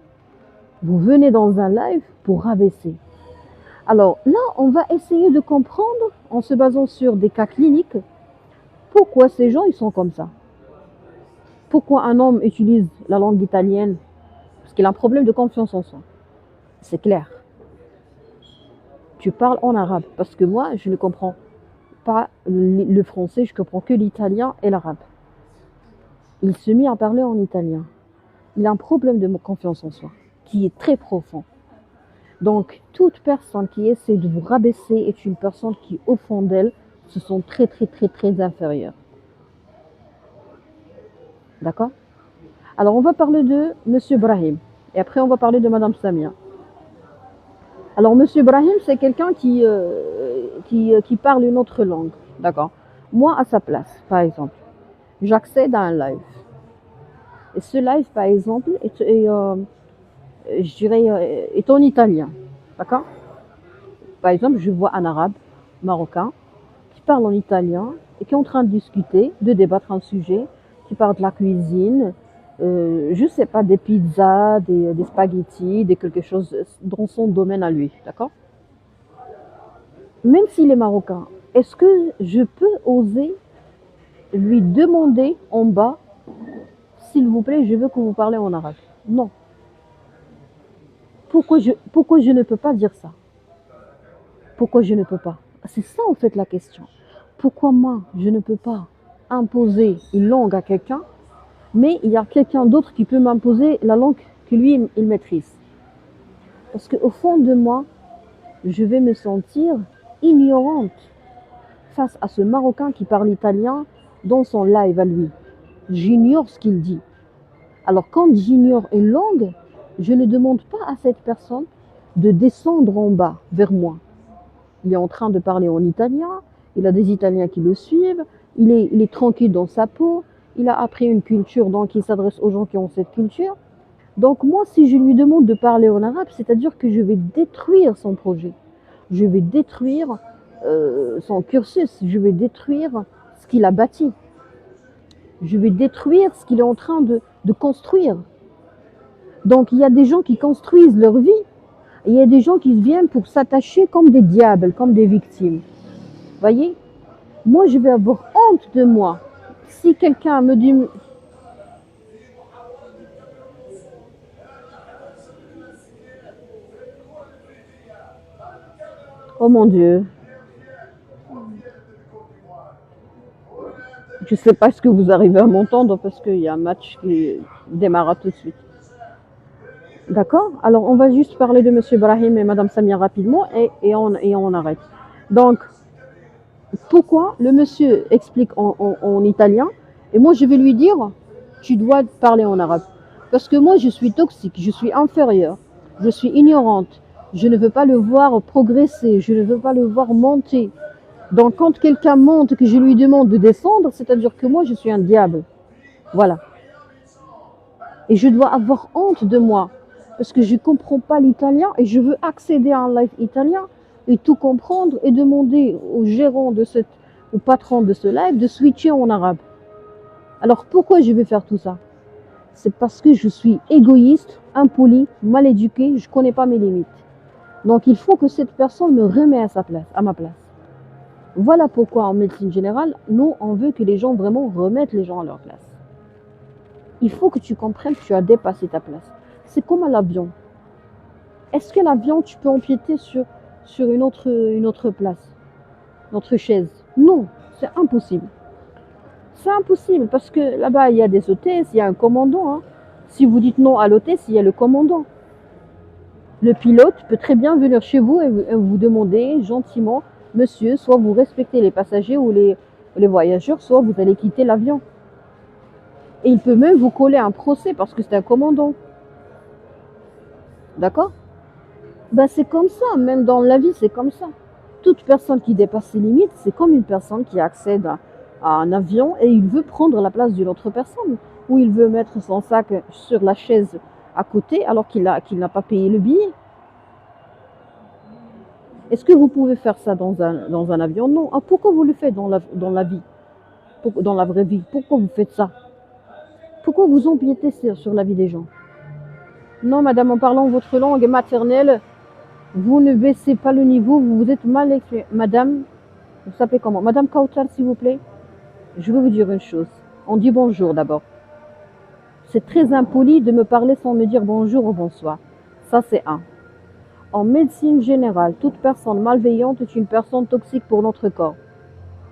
Vous venez dans un live pour rabaisser. Alors là, on va essayer de comprendre, en se basant sur des cas cliniques, pourquoi ces gens ils sont comme ça. Pourquoi un homme utilise la langue italienne? Parce qu'il a un problème de confiance en soi. C'est clair. Tu parles en arabe, parce que moi, je ne comprends pas le français, je comprends que l'italien et l'arabe. Il se mit à parler en italien. Il a un problème de confiance en soi, qui est très profond. Donc, toute personne qui essaie de vous rabaisser est une personne qui, au fond d'elle, se sent très, très, très, très inférieure. D'accord? Alors, on va parler de M. Brahim. Et après, on va parler de Mme Samia. Alors, M. Brahim, c'est quelqu'un qui parle une autre langue. D'accord? Moi, à sa place, par exemple, j'accède à un live. Et ce live, par exemple, est en italien. D'accord? Par exemple, je vois un arabe marocain qui parle en italien et qui est en train de discuter, de débattre un sujet, qui parle de la cuisine, je ne sais pas, des pizzas, des spaghettis, des quelque chose dans son domaine à lui. D'accord? Même s'il est marocain, est-ce que je peux oser lui demander en bas, s'il vous plaît, je veux que vous parlez en arabe? Non. Pourquoi je ne peux pas dire ça? Pourquoi je ne peux pas? C'est ça en fait la question. Pourquoi moi, je ne peux pas imposer une langue à quelqu'un, mais il y a quelqu'un d'autre qui peut m'imposer la langue que lui, il maîtrise? Parce qu'au fond de moi, je vais me sentir ignorante face à ce Marocain qui parle italien dans son live à lui. J'ignore ce qu'il dit. Alors quand j'ignore une langue, je ne demande pas à cette personne de descendre en bas vers moi. Il est en train de parler en italien, il a des Italiens qui le suivent, il est tranquille dans sa peau, il a appris une culture, donc il s'adresse aux gens qui ont cette culture. Donc moi, si je lui demande de parler en arabe, c'est-à-dire que je vais détruire son projet. Je vais détruire son cursus, je vais détruire ce qu'il a bâti. Je vais détruire ce qu'il est en train de construire. Donc il y a des gens qui construisent leur vie, et il y a des gens qui viennent pour s'attacher comme des diables, comme des victimes. Voyez? Moi, je vais avoir honte de moi. Si quelqu'un me dit... Oh mon Dieu. Je ne sais pas ce que vous arrivez à m'entendre parce qu'il y a un match qui démarre tout de suite. D'accord? Alors, on va juste parler de M. Brahim et Mme Samia rapidement et on arrête. Donc, pourquoi le monsieur explique en italien et moi je vais lui dire tu dois parler en arabe? Parce que moi je suis toxique, je suis inférieure, je suis ignorante, je ne veux pas le voir progresser, je ne veux pas le voir monter. Donc quand quelqu'un monte que je lui demande de descendre, c'est-à-dire que moi je suis un diable. Voilà. Et je dois avoir honte de moi parce que je ne comprends pas l'italien et je veux accéder à un live italien et tout comprendre et demander au gérant au patron de ce live de switcher en arabe. Alors pourquoi je vais faire tout ça? C'est parce que je suis égoïste, impoli, mal éduqué, je ne connais pas mes limites. Donc il faut que cette personne me remette à ma place. Voilà pourquoi en médecine générale, nous on veut que les gens vraiment remettent les gens à leur place. Il faut que tu comprennes que tu as dépassé ta place. C'est comme à l'avion. Est-ce que l'avion, tu peux empiéter sur une autre place, notre chaise? Non, c'est impossible. C'est impossible parce que là-bas, il y a des hôtesses, il y a un commandant. Hein. Si vous dites non à l'hôtesse, il y a le commandant. Le pilote peut très bien venir chez vous et vous demander gentiment, monsieur, soit vous respectez les passagers ou les voyageurs, soit vous allez quitter l'avion. Et il peut même vous coller un procès parce que c'est un commandant. D'accord? Ben c'est comme ça, même dans la vie, c'est comme ça. Toute personne qui dépasse ses limites, c'est comme une personne qui accède à un avion et il veut prendre la place d'une autre personne. Ou il veut mettre son sac sur la chaise à côté alors qu'il n'a pas payé le billet. Est-ce que vous pouvez faire ça dans un avion? Non. Ah, pourquoi vous le faites dans la vie? Dans la vraie vie? Pourquoi vous faites ça? Pourquoi vous empiétez sur la vie des gens? Non, madame, en parlant votre langue maternelle, vous ne baissez pas le niveau, vous êtes mal écrit. Madame, vous s'appelez comment? Madame Kautar, s'il vous plaît. Je vais vous dire une chose. On dit bonjour d'abord. C'est très impoli de me parler sans me dire bonjour ou bonsoir. Ça, c'est un. En médecine générale, toute personne malveillante est une personne toxique pour notre corps.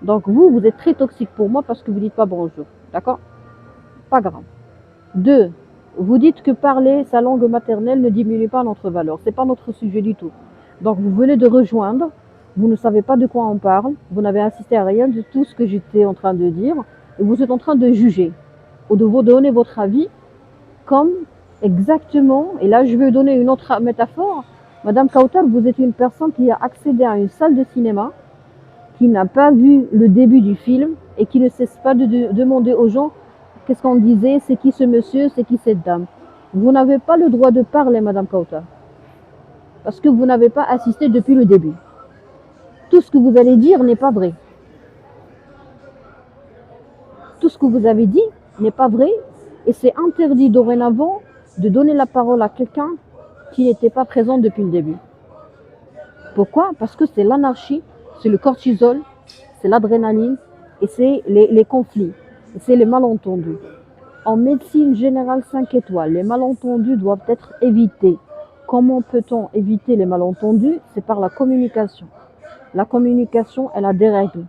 Donc vous êtes très toxique pour moi parce que vous ne dites pas bonjour. D'accord? Pas grave. 2. Vous dites que parler sa langue maternelle ne diminue pas notre valeur. Ce n'est pas notre sujet du tout. Donc vous venez de rejoindre, vous ne savez pas de quoi on parle, vous n'avez assisté à rien de tout ce que j'étais en train de dire, et vous êtes en train de juger, ou de vous donner votre avis, comme exactement, et là je vais donner une autre métaphore, Madame Kautar, vous êtes une personne qui a accédé à une salle de cinéma, qui n'a pas vu le début du film, et qui ne cesse pas de demander aux gens qu'est-ce qu'on disait, c'est qui ce monsieur, c'est qui cette dame. Vous n'avez pas le droit de parler, Madame Kautar, parce que vous n'avez pas assisté depuis le début. Tout ce que vous allez dire n'est pas vrai. Tout ce que vous avez dit n'est pas vrai, et c'est interdit dorénavant de donner la parole à quelqu'un qui n'était pas présent depuis le début. Pourquoi? Parce que c'est l'anarchie, c'est le cortisol, c'est l'adrénaline, et c'est les conflits. C'est les malentendus. En médecine générale 5 étoiles, les malentendus doivent être évités. Comment peut-on éviter les malentendus? C'est par la communication. La communication, elle a des règles.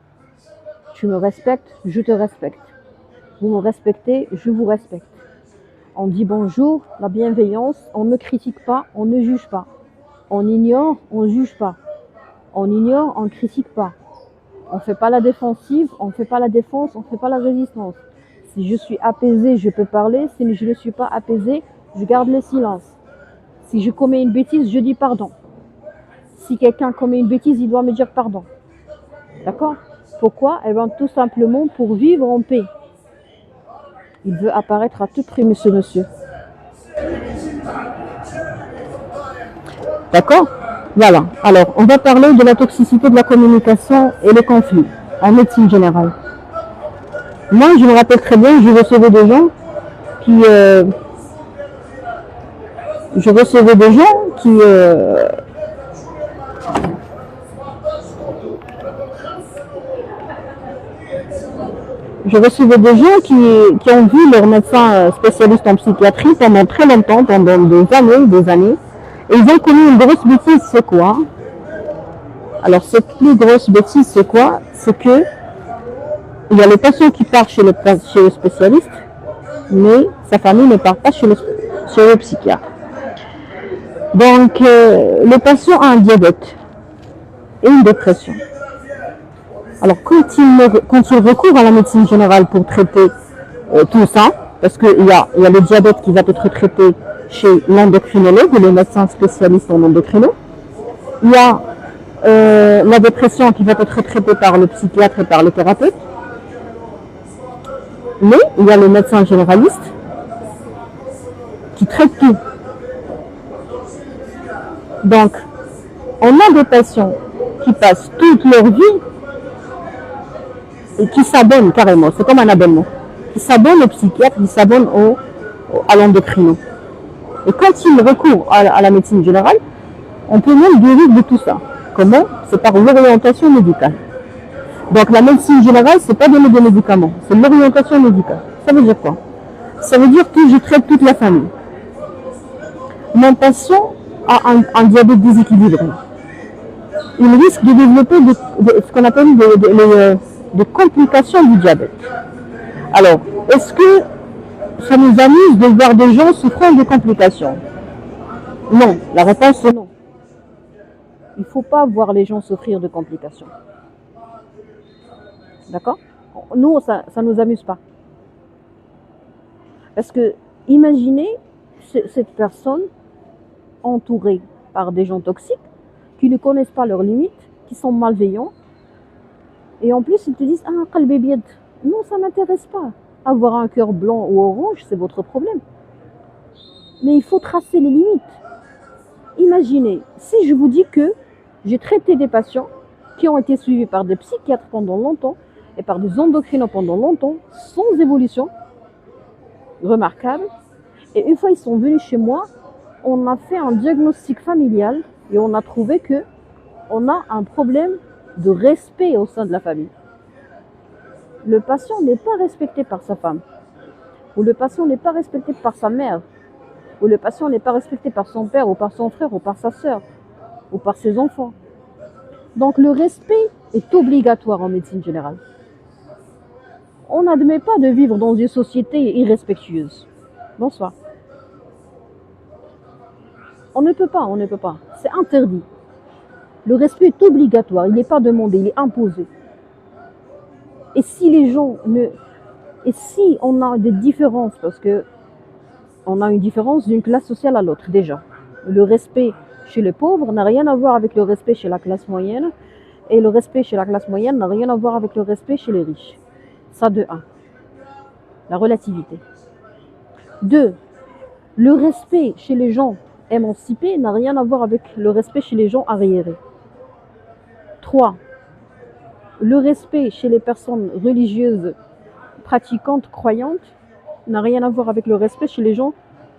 Tu me respectes, je te respecte. Vous me respectez, je vous respecte. On dit bonjour, la bienveillance, on ne critique pas, on ne juge pas. On ignore, on ne juge pas. On ignore, on ne critique pas. On ne fait pas la défensive, on ne fait pas la défense, on ne fait pas la résistance. Si je suis apaisée, je peux parler. Si je ne suis pas apaisée, je garde le silence. Si je commets une bêtise, je dis pardon. Si quelqu'un commet une bêtise, il doit me dire pardon. D'accord? Pourquoi? Eh bien, tout simplement pour vivre en paix. Il veut apparaître à tout prix, monsieur. D'accord? Voilà. Alors, on va parler de la toxicité de la communication et les conflits en médecine générale. Moi, je me rappelle très bien, je recevais des gens qui... je recevais des gens qui... je recevais des gens qui ont vu leur médecin spécialiste en psychiatrie pendant très longtemps, pendant des années. Et ils ont commis une grosse bêtise, c'est quoi? Alors, cette plus grosse bêtise, c'est quoi? C'est que il y a le patient qui part chez le spécialiste, mais sa famille ne part pas chez le psychiatre. Donc, le patient a un diabète et une dépression. Alors, quand il recourt à la médecine générale pour traiter tout ça, parce qu'il y a le diabète qui va être traité chez l'endocrinologue ou le médecin spécialiste en endocrino, il y a la dépression qui va être traitée par le psychiatre et par le thérapeute, mais il y a le médecin généraliste qui traite tout. Donc, on a des patients qui passent toute leur vie et qui s'abonnent carrément, c'est comme un abonnement, qui s'abonnent au psychiatre, qui s'abonnent à l'endocrino. Et quand ils recourent à la médecine générale, on peut même guérir de tout ça. Comment? C'est par l'orientation médicale. Donc la médecine générale, c'est pas donner des médicaments, c'est l'orientation médicale. Ça veut dire quoi? Ça veut dire que je traite toute la famille. Mon patient a un diabète déséquilibré. Il risque de développer ce qu'on appelle des complications du diabète. Alors, est-ce que ça nous amuse de voir des gens souffrant de complications? Non, la réponse est non. Il ne faut pas voir les gens souffrir de complications. D'accord? Nous, ça ne nous amuse pas. Parce que, imaginez cette personne entourée par des gens toxiques qui ne connaissent pas leurs limites, qui sont malveillants. Et en plus, ils te disent « Ah, qalbi bied ». Non, ça ne m'intéresse pas. Avoir un cœur blanc ou orange, c'est votre problème. Mais il faut tracer les limites. Imaginez, si je vous dis que j'ai traité des patients qui ont été suivis par des psychiatres pendant longtemps et par des endocrinos pendant longtemps, sans évolution remarquable. Et une fois ils sont venus chez moi, on a fait un diagnostic familial et on a trouvé qu'on a un problème de respect au sein de la famille. Le patient n'est pas respecté par sa femme, ou le patient n'est pas respecté par sa mère, ou le patient n'est pas respecté par son père, ou par son frère, ou par sa sœur, ou par ses enfants. Donc le respect est obligatoire en médecine générale. On n'admet pas de vivre dans une société irrespectueuse. Bonsoir. On ne peut pas. C'est interdit. Le respect est obligatoire, il n'est pas demandé, il est imposé. Et si on a des différences, parce que on a une différence d'une classe sociale à l'autre déjà. Le respect chez les pauvres n'a rien à voir avec le respect chez la classe moyenne, et le respect chez la classe moyenne n'a rien à voir avec le respect chez les riches. Ça de 1. La relativité. 2. Le respect chez les gens émancipés n'a rien à voir avec le respect chez les gens arriérés. 3. Le respect chez les personnes religieuses, pratiquantes, croyantes, n'a rien à voir avec le respect chez les gens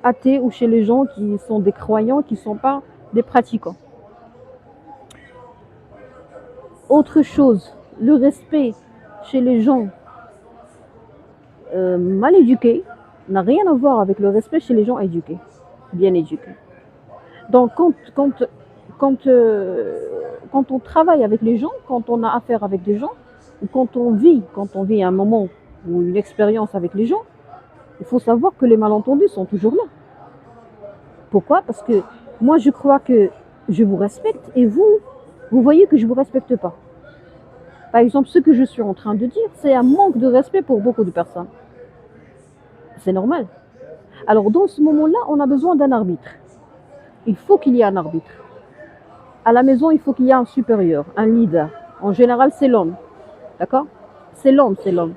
athées ou chez les gens qui sont des croyants, qui ne sont pas des pratiquants. Autre chose, le respect chez les gens mal éduqués n'a rien à voir avec le respect chez les gens éduqués, bien éduqués. Donc quand on travaille avec les gens, quand on a affaire avec des gens, ou quand on vit un moment ou une expérience avec les gens, il faut savoir que les malentendus sont toujours là. Pourquoi? Parce que moi je crois que je vous respecte et vous voyez que je ne vous respecte pas. Par exemple, ce que je suis en train de dire, c'est un manque de respect pour beaucoup de personnes. C'est normal. Alors, dans ce moment-là, on a besoin d'un arbitre. Il faut qu'il y ait un arbitre. À la maison, il faut qu'il y ait un supérieur, un leader. En général, c'est l'homme. D'accord? C'est l'homme, c'est l'homme.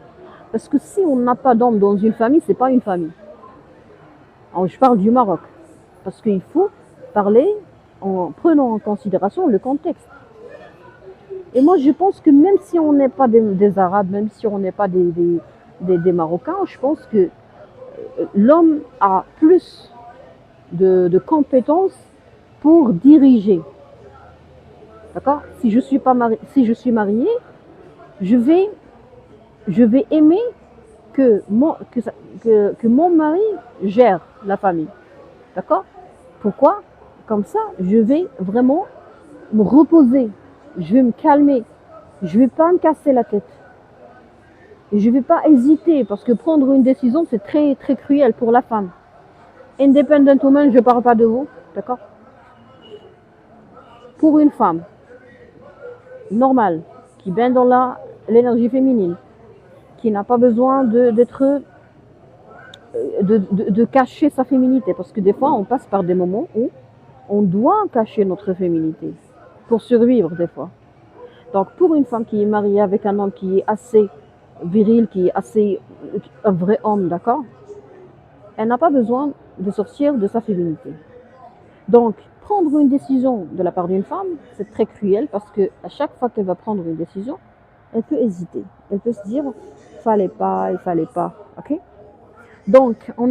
Parce que si on n'a pas d'homme dans une famille, c'est pas une famille. Alors, je parle du Maroc. Parce qu'il faut parler en prenant en considération le contexte. Et moi, je pense que même si on n'est pas des Arabes, même si on n'est pas des Marocains, je pense que l'homme a plus de compétences pour diriger. D'accord? Si je suis mariée, je vais aimer que mon mari gère la famille. D'accord? Pourquoi? Comme ça, je vais vraiment me reposer. Je vais me calmer. Je vais pas me casser la tête. Je vais pas hésiter parce que prendre une décision, c'est très, très cruel pour la femme. Independent woman, je parle pas de vous. D'accord? Pour une femme normale, qui baigne dans l'énergie féminine, qui n'a pas besoin de cacher sa féminité, parce que des fois on passe par des moments où on doit cacher notre féminité pour survivre des fois. Donc pour une femme qui est mariée avec un homme qui est assez viril, qui est assez un vrai homme, d'accord, elle n'a pas besoin de sortir de sa féminité. Donc prendre une décision de la part d'une femme, c'est très cruel parce que à chaque fois qu'elle va prendre une décision, elle peut hésiter. Elle peut se dire, il fallait pas, ok? Donc, on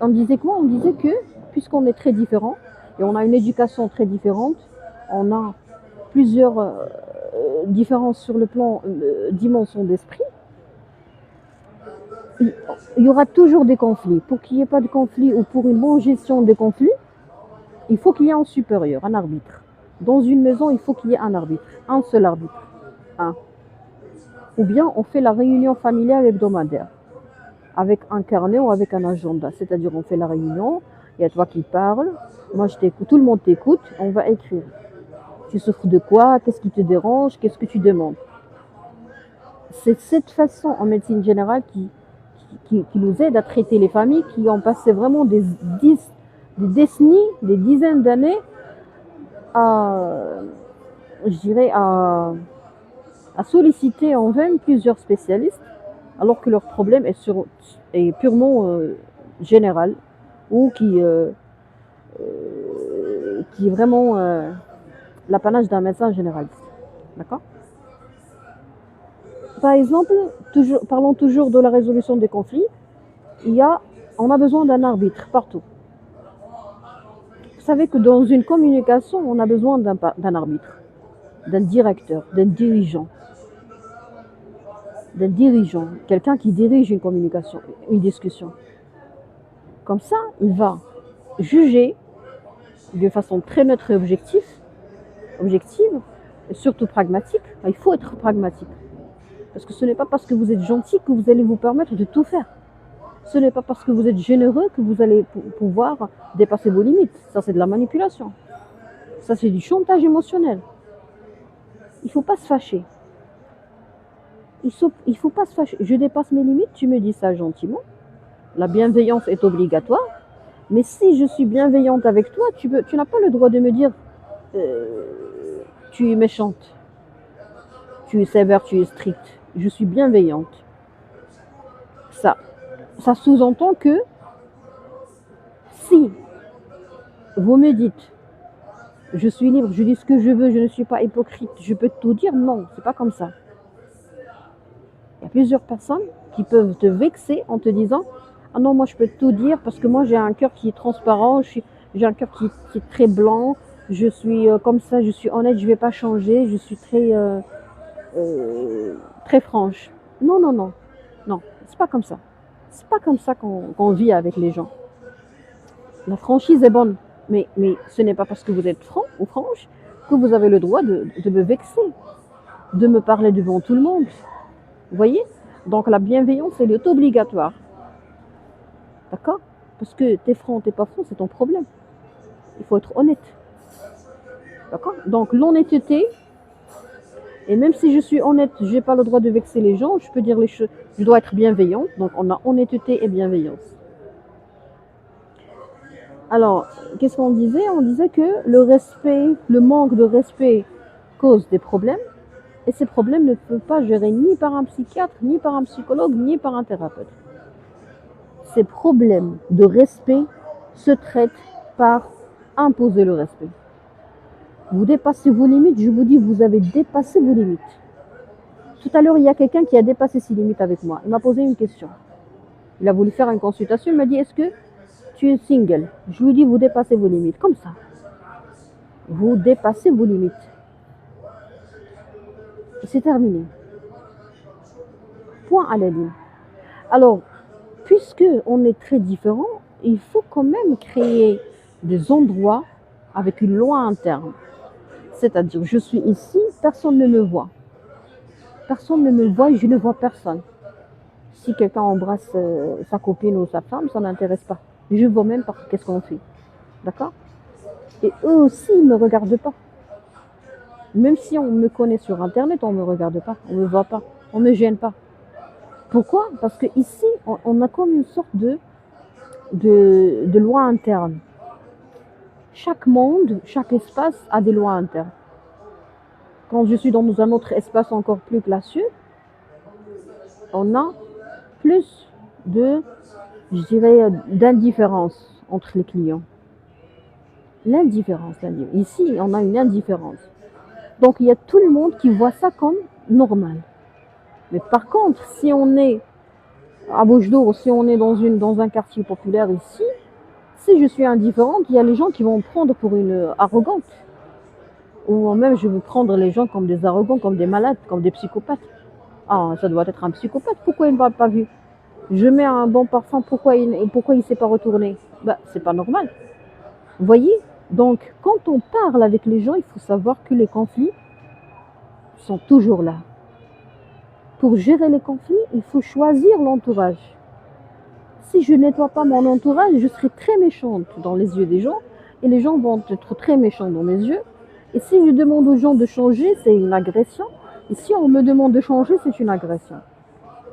disait quoi? On disait que, puisqu'on est très différents, et on a une éducation très différente, on a plusieurs différences sur le plan dimension d'esprit, il y aura toujours des conflits. Pour qu'il n'y ait pas de conflits ou pour une bonne gestion des conflits, il faut qu'il y ait un supérieur, un arbitre. Dans une maison, il faut qu'il y ait un arbitre, un seul arbitre. Un. Ou bien on fait la réunion familiale hebdomadaire avec un carnet ou avec un agenda. C'est-à-dire on fait la réunion, il y a toi qui parles, moi je t'écoute, tout le monde t'écoute, on va écrire. Tu souffres de quoi? Qu'est-ce qui te dérange? Qu'est-ce que tu demandes? C'est cette façon en médecine générale qui nous aide à traiter les familles qui ont passé vraiment des décennies, des dizaines d'années à solliciter en vain plusieurs spécialistes alors que leur problème est purement général ou qui est vraiment l'apanage d'un médecin généraliste. D'accord? Par exemple, parlons toujours de la résolution des conflits, on a besoin d'un arbitre partout. Vous savez que dans une communication, on a besoin d'un arbitre, d'un directeur, d'un dirigeant, quelqu'un qui dirige une communication, une discussion. Comme ça, il va juger de façon très neutre et objective, et surtout pragmatique. Il faut être pragmatique. Parce que ce n'est pas parce que vous êtes gentil que vous allez vous permettre de tout faire. Ce n'est pas parce que vous êtes généreux que vous allez pouvoir dépasser vos limites. Ça, c'est de la manipulation. Ça, c'est du chantage émotionnel. Il ne faut pas se fâcher. Il faut pas se fâcher. Je dépasse mes limites, tu me dis ça gentiment. La bienveillance est obligatoire. Mais si je suis bienveillante avec toi, tu n'as pas le droit de me dire tu es méchante, tu es sévère, tu es stricte. Je suis bienveillante. Ça sous-entend que si vous me dites je suis libre, je dis ce que je veux, je ne suis pas hypocrite, je peux tout dire, non, c'est pas comme ça. Il y a plusieurs personnes qui peuvent te vexer en te disant ah non, moi je peux tout dire parce que moi j'ai un cœur qui est transparent, j'ai un cœur qui est très blanc, je suis comme ça, je suis honnête, je ne vais pas changer, je suis très franche. Non, c'est pas comme ça. C'est pas comme ça qu'on vit avec les gens. La franchise est bonne, mais ce n'est pas parce que vous êtes franc ou franche que vous avez le droit de me vexer, de me parler devant tout le monde. Vous voyez? Donc la bienveillance, elle est obligatoire. D'accord? Parce que t'es franc, t'es pas franc, c'est ton problème. Il faut être honnête. D'accord? Donc l'honnêteté Et même si je suis honnête, je n'ai pas le droit de vexer les gens, je peux dire les choses, je dois être bienveillante, donc on a honnêteté et bienveillance. Alors, qu'est-ce qu'on disait? On disait que le respect, le manque de respect cause des problèmes, et ces problèmes ne peuvent pas gérer ni par un psychiatre, ni par un psychologue, ni par un thérapeute. Ces problèmes de respect se traitent par imposer le respect. Vous dépassez vos limites, je vous dis, vous avez dépassé vos limites. Tout à l'heure, il y a quelqu'un qui a dépassé ses limites avec moi. Il m'a posé une question. Il a voulu faire une consultation, il m'a dit, est-ce que tu es single? Je lui dis, vous dépassez vos limites. Comme ça. Vous dépassez vos limites. C'est terminé. Point à la ligne. Alors, puisque on est très différents, il faut quand même créer des endroits avec une loi interne. C'est-à-dire, je suis ici, personne ne me voit. Personne ne me voit et je ne vois personne. Si quelqu'un embrasse sa copine ou sa femme, ça n'intéresse pas. Je ne vois même pas qu'est-ce qu'on fait. D'accord? Et eux aussi, ils ne me regardent pas. Même si on me connaît sur Internet, on ne me regarde pas, on ne me voit pas, on ne me gêne pas. Pourquoi? Parce qu'ici, on a comme une sorte de loi interne. Chaque monde, chaque espace a des lois internes. Quand je suis dans un autre espace encore plus classieux, on a plus de, je dirais, d'indifférence entre les clients. L'indifférence. Ici, on a une indifférence. Donc, il y a tout le monde qui voit ça comme normal. Mais par contre, si on est à Bouche d'Or, si on est dans un quartier populaire ici, si je suis indifférente, il y a les gens qui vont me prendre pour une arrogante. Ou même, je vais prendre les gens comme des arrogants, comme des malades, comme des psychopathes. Ah, ça doit être un psychopathe. Pourquoi il ne m'a pas vu? Je mets un bon parfum, pourquoi il ne s'est pas retourné? C'est pas normal. Vous voyez? Donc, quand on parle avec les gens, il faut savoir que les conflits sont toujours là. Pour gérer les conflits, il faut choisir l'entourage. Si je nettoie pas mon entourage, je serai très méchante dans les yeux des gens et les gens vont être très méchants dans mes yeux. Et si je demande aux gens de changer, c'est une agression. Et si on me demande de changer, c'est une agression.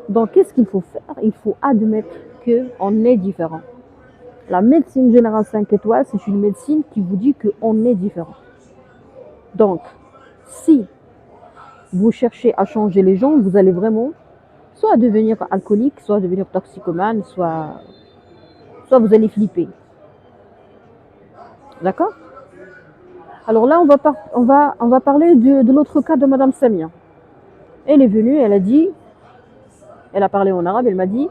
Donc, qu'est-ce qu'il faut faire? Il faut admettre qu'on est différent. La médecine générale 5 étoiles, c'est une médecine qui vous dit qu'on est différent. Donc, si vous cherchez à changer les gens, vous allez vraiment soit devenir alcoolique, soit devenir toxicomane, soit vous allez flipper. D'accord? Alors là, on va parler de l'autre cas de Madame Samia. Elle est venue, elle a parlé en arabe, elle m'a dit,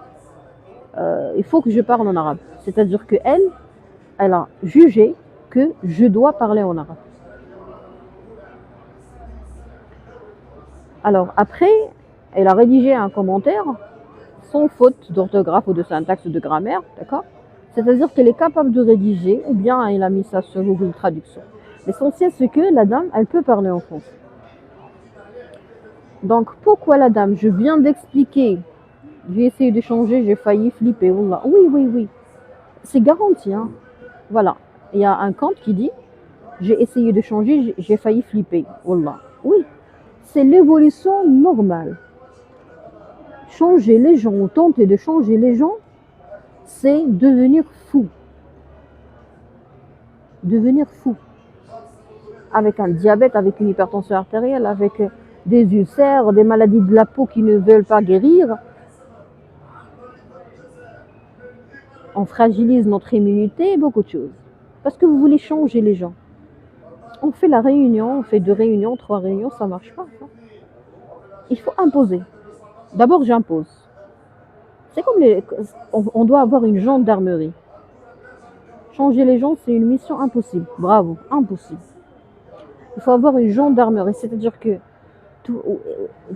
il faut que je parle en arabe. C'est-à-dire qu'elle a jugé que je dois parler en arabe. Alors après, elle a rédigé un commentaire sans faute d'orthographe ou de syntaxe ou de grammaire, d'accord? C'est-à-dire qu'elle est capable de rédiger, ou bien elle a mis ça sur Google Traduction. L'essentiel, c'est que la dame, elle peut parler en français. Donc, pourquoi la dame? Je viens d'expliquer. J'ai essayé de changer, j'ai failli flipper. Wallah. Oui. C'est garanti. Hein. Voilà. Il y a un compte qui dit, j'ai essayé de changer, j'ai failli flipper. Wallah. Oui. C'est l'évolution normale. Changer les gens, ou tenter de changer les gens, c'est devenir fou. Devenir fou. Avec un diabète, avec une hypertension artérielle, avec des ulcères, des maladies de la peau qui ne veulent pas guérir. On fragilise notre immunité, beaucoup de choses. Parce que vous voulez changer les gens. On fait la réunion, on fait 2 réunions, 3 réunions, ça ne marche pas. Ça. Il faut imposer. D'abord, j'impose. C'est comme on doit avoir une gendarmerie. Changer les gens, c'est une mission impossible. Bravo, impossible. Il faut avoir une gendarmerie, c'est-à-dire que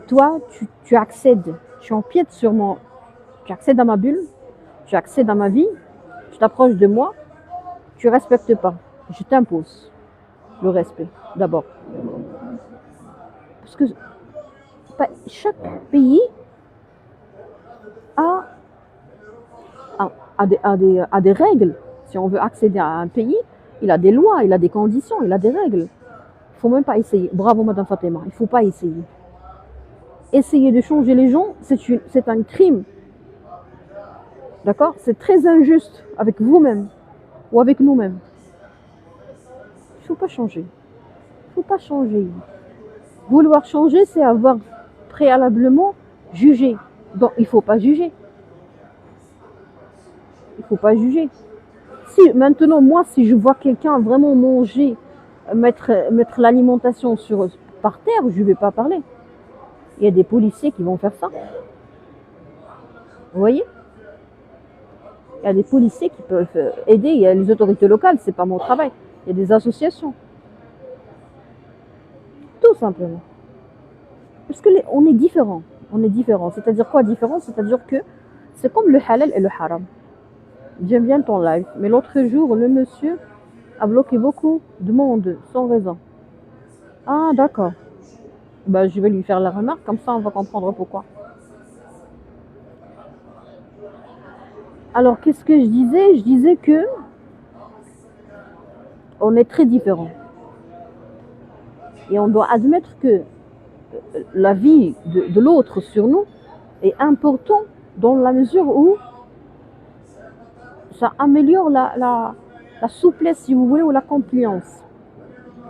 toi, tu accèdes, tu empiètes sur tu accèdes à ma bulle, tu accèdes à ma vie, tu t'approches de moi, tu ne respectes pas. Je t'impose le respect, d'abord. Parce que chaque pays a des règles. Si on veut accéder à un pays, il a des lois, il a des conditions, il a des règles. Il ne faut même pas essayer. Bravo, Madame Fatima, il ne faut pas essayer. essayer de changer les gens, c'est un crime. D'accord? C'est très injuste avec vous-même ou avec nous-mêmes. Il ne faut pas changer. Il ne faut pas changer. Vouloir changer, c'est avoir préalablement jugé. Donc, il ne faut pas juger. Il ne faut pas juger. Si maintenant, moi, si je vois quelqu'un vraiment manger, mettre l'alimentation par terre, je ne vais pas parler. Il y a des policiers qui vont faire ça. Vous voyez? Il y a des policiers qui peuvent aider. Il y a les autorités locales, c'est pas mon travail. Il y a des associations. Tout simplement. Parce que on est différents. On est différents. C'est-à-dire quoi différent? C'est-à-dire que c'est comme le halal et le haram. J'aime bien ton live. Mais l'autre jour, le monsieur a bloqué beaucoup de monde sans raison. Ah, d'accord. Bah, je vais lui faire la remarque, comme ça on va comprendre pourquoi. Alors, qu'est-ce que je disais? Je disais que on est très différents. Et on doit admettre que la vie de l'autre sur nous est importante dans la mesure où ça améliore la souplesse, si vous voulez, ou la compliance.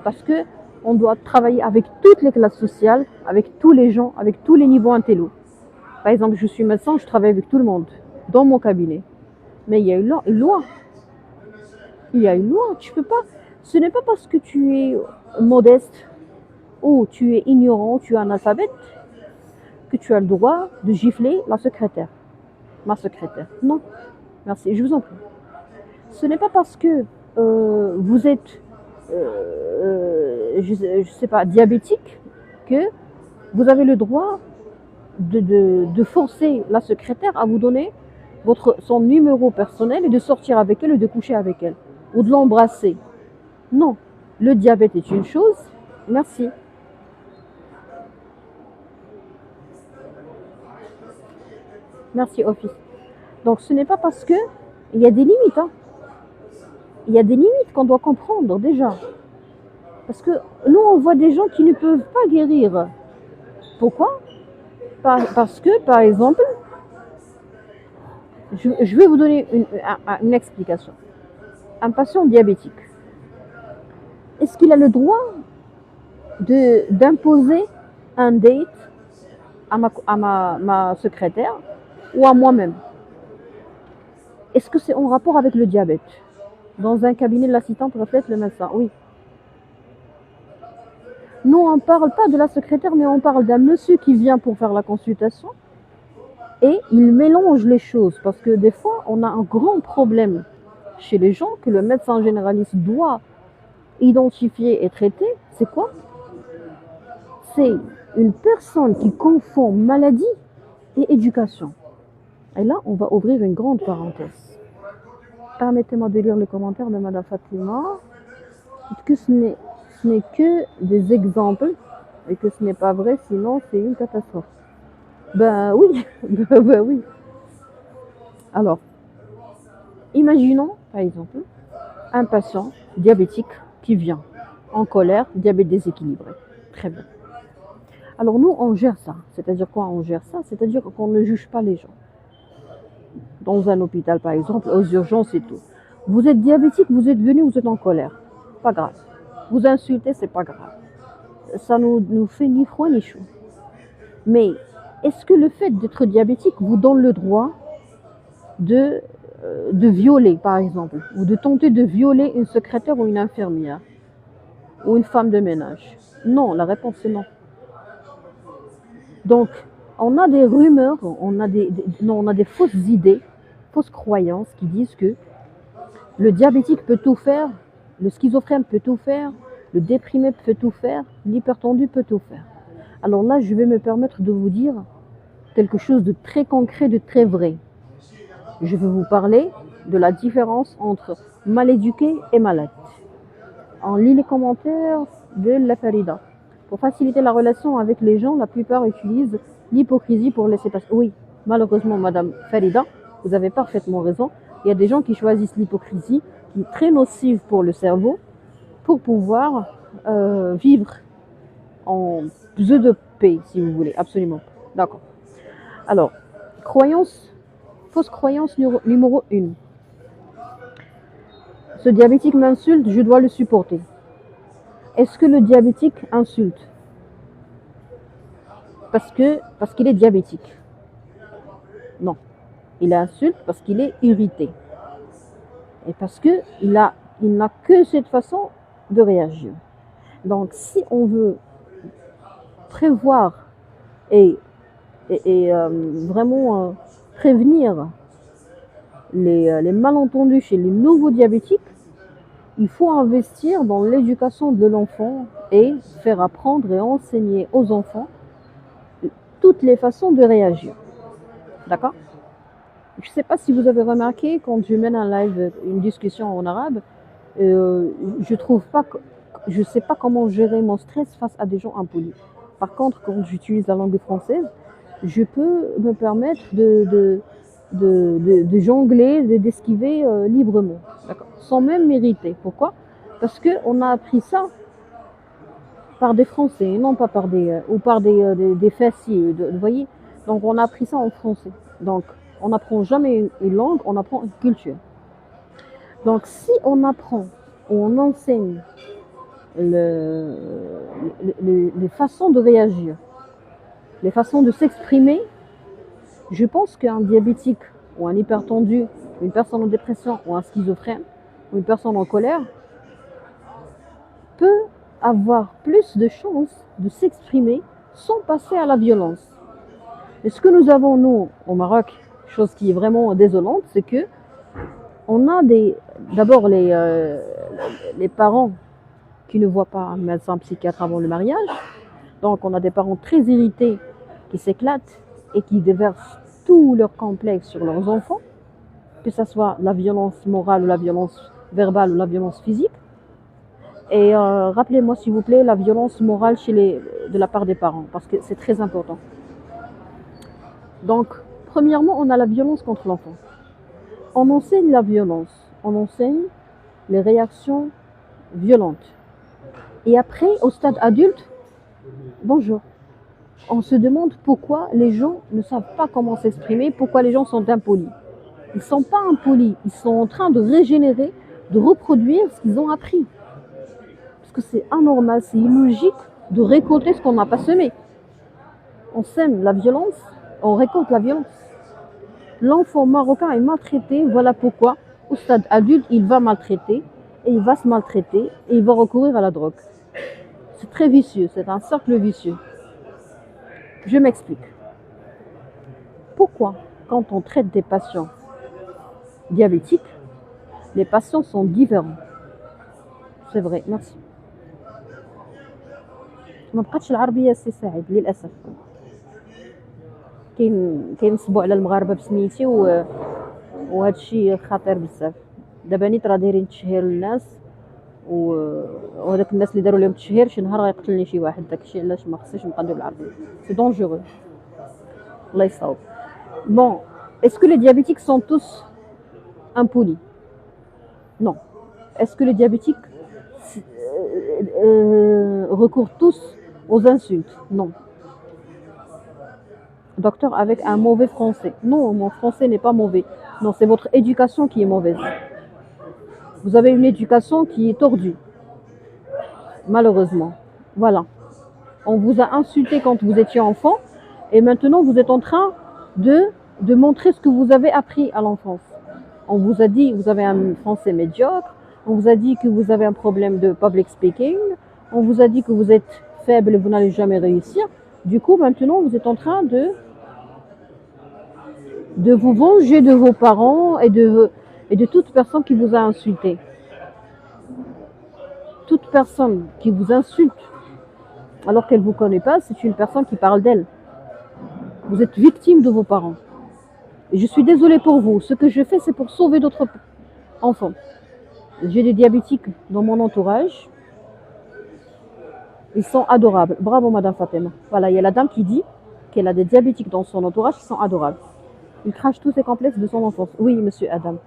Parce que on doit travailler avec toutes les classes sociales, avec tous les gens, avec tous les niveaux intello. Par exemple, je suis médecin, je travaille avec tout le monde dans mon cabinet. Mais il y a une loi. Il y a une loi. Tu peux pas. Ce n'est pas parce que tu es modeste ou tu es ignorant, tu es analphabète, que tu as le droit de gifler la secrétaire. Ma secrétaire. Non. Merci, je vous en prie. Ce n'est pas parce que vous êtes, je sais pas, diabétique, que vous avez le droit de forcer la secrétaire à vous donner son numéro personnel et de sortir avec elle et de coucher avec elle. Ou de l'embrasser. Non. Le diabète est une chose. Merci. Merci, office. Donc, ce n'est pas parce que il y a des limites. Hein. Il y a des limites qu'on doit comprendre déjà. Parce que nous, on voit des gens qui ne peuvent pas guérir. Pourquoi? Parce que, par exemple, je vais vous donner une explication. Un patient diabétique, est-ce qu'il a le droit d'imposer un date à ma secrétaire ou à moi-même? Est-ce que c'est en rapport avec le diabète? Dans un cabinet, l'assistante reflète le médecin. Oui. Nous, on ne parle pas de la secrétaire, mais on parle d'un monsieur qui vient pour faire la consultation et il mélange les choses parce que des fois, on a un grand problème chez les gens que le médecin généraliste doit identifier et traiter. C'est quoi? C'est une personne qui confond maladie et éducation. Et là, on va ouvrir une grande parenthèse. Permettez-moi de lire le commentaire de Madame Fatima. Dites que ce n'est que des exemples et que ce n'est pas vrai, sinon c'est une catastrophe. Ben oui, ben oui. Alors, imaginons, par exemple, un patient diabétique qui vient en colère, diabète déséquilibré. Très bien. Alors nous, on gère ça. C'est-à-dire quoi, on gère ça? C'est-à-dire qu'on ne juge pas les gens. Dans un hôpital, par exemple, aux urgences et tout. Vous êtes diabétique, vous êtes venu, vous êtes en colère. Pas grave. Vous insultez, c'est pas grave. Ça nous fait ni froid ni chaud. Mais est-ce que le fait d'être diabétique vous donne le droit de violer, par exemple, ou de tenter de violer une secrétaire ou une infirmière, ou une femme de ménage? Non, la réponse est non. Donc, on a des rumeurs, on a des fausses idées, fausses croyances qui disent que le diabétique peut tout faire, le schizophrène peut tout faire, le déprimé peut tout faire, l'hypertendu peut tout faire. Alors là, je vais me permettre de vous dire quelque chose de très concret, de très vrai. Je vais vous parler de la différence entre mal éduqué et malade. On lit les commentaires de la Farida. Pour faciliter la relation avec les gens, la plupart utilisent l'hypocrisie pour laisser passer. Oui, malheureusement, Madame Farida, vous avez parfaitement raison. Il y a des gens qui choisissent l'hypocrisie, qui est très nocive pour le cerveau, pour pouvoir vivre en paix, si vous voulez, absolument. D'accord. Alors, fausse croyance numéro 1. Ce diabétique m'insulte, je dois le supporter. Est-ce que le diabétique insulte parce qu'il est diabétique? Non. Il insulte parce qu'il est irrité. Et parce qu'il n'a que cette façon de réagir. Donc, si on veut prévoir et vraiment prévenir les malentendus chez les nouveaux diabétiques, il faut investir dans l'éducation de l'enfant et faire apprendre et enseigner aux enfants toutes les façons de réagir. D'accord? Je ne sais pas si vous avez remarqué, quand je mène un live, une discussion en arabe, je ne sais pas comment gérer mon stress face à des gens impolis. Par contre, quand j'utilise la langue française, je peux me permettre de jongler, d'esquiver librement, sans même m'irriter. Pourquoi? Parce qu'on a appris ça par des Français, non pas par des faciès, vous voyez. Donc on a appris ça en français. Donc on n'apprend jamais une langue, on apprend une culture. Donc si on apprend ou on enseigne les façons de réagir, les façons de s'exprimer, je pense qu'un diabétique ou un hypertendu, une personne en dépression ou un schizophrène ou une personne en colère peut avoir plus de chances de s'exprimer sans passer à la violence. Et ce que nous avons, nous, au Maroc, chose qui est vraiment désolante, c'est que on a d'abord les parents qui ne voient pas un médecin psychiatre avant le mariage. Donc on a des parents très irrités qui s'éclatent et qui déversent tous leurs complexes sur leurs enfants, que ce soit la violence morale ou la violence verbale ou la violence physique. Et rappelez-moi s'il vous plaît la violence morale de la part des parents, parce que c'est très important. Donc, premièrement, on a la violence contre l'enfant. On enseigne la violence, on enseigne les réactions violentes. Et après, au stade adulte, bonjour. On se demande pourquoi les gens ne savent pas comment s'exprimer, pourquoi les gens sont impolis. Ils ne sont pas impolis, ils sont en train de régénérer, de reproduire ce qu'ils ont appris. Parce que c'est anormal, c'est illogique de récolter ce qu'on n'a pas semé. On sème la violence, on récolte la violence. L'enfant marocain est maltraité, voilà pourquoi au stade adulte, il va maltraiter, et il va se maltraiter, et il va recourir à la drogue. C'est très vicieux, c'est un cercle vicieux. Je m'explique. Pourquoi, quand on traite des patients diabétiques, les patients sont différents? C'est vrai, merci. ما بقاتش العربيه سي سعيد للاسف كينصبوا على المغاربه بسميتي وهذا الشيء خطير بزاف. دابا نيت راه دايرين تشهير للناس وهذاك الناس اللي داروا لهم التشهير شي نهار غيقتلني شي واحد. داكشي علاش ما خصنيش نبقى ندير بالعربيه سي دونجورو. الله يصاوب. Bon, est-ce que les diabétiques sont tous impolis? Non. Est-ce que les diabétiques recourent tous aux insultes? Non. Docteur, avec un mauvais français. Non, mon français n'est pas mauvais. Non, c'est votre éducation qui est mauvaise. Vous avez une éducation qui est tordue. Malheureusement. Voilà. On vous a insulté quand vous étiez enfant et maintenant vous êtes en train de montrer ce que vous avez appris à l'enfance. On vous a dit que vous avez un français médiocre, on vous a dit que vous avez un problème de public speaking, on vous a dit que vous êtes faible et vous n'allez jamais réussir. Du coup, maintenant, vous êtes en train de vous venger de vos parents et de toute personne qui vous a insulté. Toute personne qui vous insulte alors qu'elle ne vous connaît pas, c'est une personne qui parle d'elle. Vous êtes victime de vos parents. Et je suis désolée pour vous. Ce que je fais, c'est pour sauver d'autres enfants. J'ai des diabétiques dans mon entourage. Ils sont adorables. Bravo, Madame Fatima. Voilà, il y a la dame qui dit qu'elle a des diabétiques dans son entourage qui sont adorables. Ils crachent tous ces complexes de son enfance. Oui, monsieur Adam.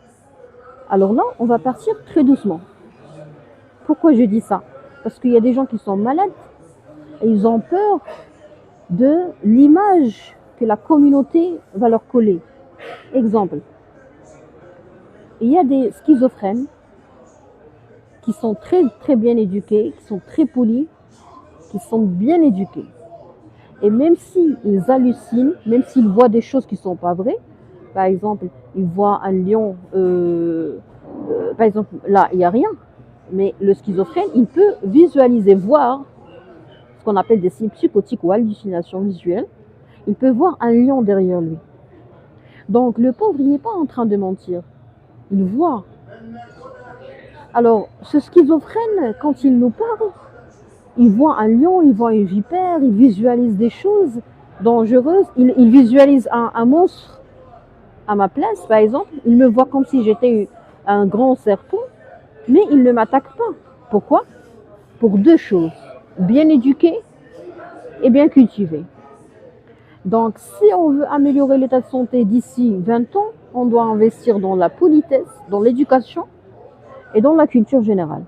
Alors là, on va partir très doucement. Pourquoi je dis ça? Parce qu'il y a des gens qui sont malades et ils ont peur de l'image que la communauté va leur coller. Exemple, il y a des schizophrènes qui sont très très bien éduqués, qui sont très polis, qui sont bien éduqués. Et même s'ils hallucinent, même s'ils voient des choses qui ne sont pas vraies, par exemple, ils voient un lion, par exemple, là, il n'y a rien, mais le schizophrène, il peut visualiser, voir ce qu'on appelle des signes psychotiques ou hallucinations visuelles. Il peut voir un lion derrière lui. Donc, le pauvre, il n'est pas en train de mentir. Il voit. Alors, ce schizophrène, quand il nous parle, il voit un lion, il voit une vipère, il visualise des choses dangereuses, il visualise un monstre à ma place, par exemple. Il me voit comme si j'étais un grand serpent, mais il ne m'attaque pas. Pourquoi? Pour deux choses, bien éduqué et bien cultivé. Donc, si on veut améliorer l'état de santé d'ici 20 ans, on doit investir dans la politesse, dans l'éducation et dans la culture générale.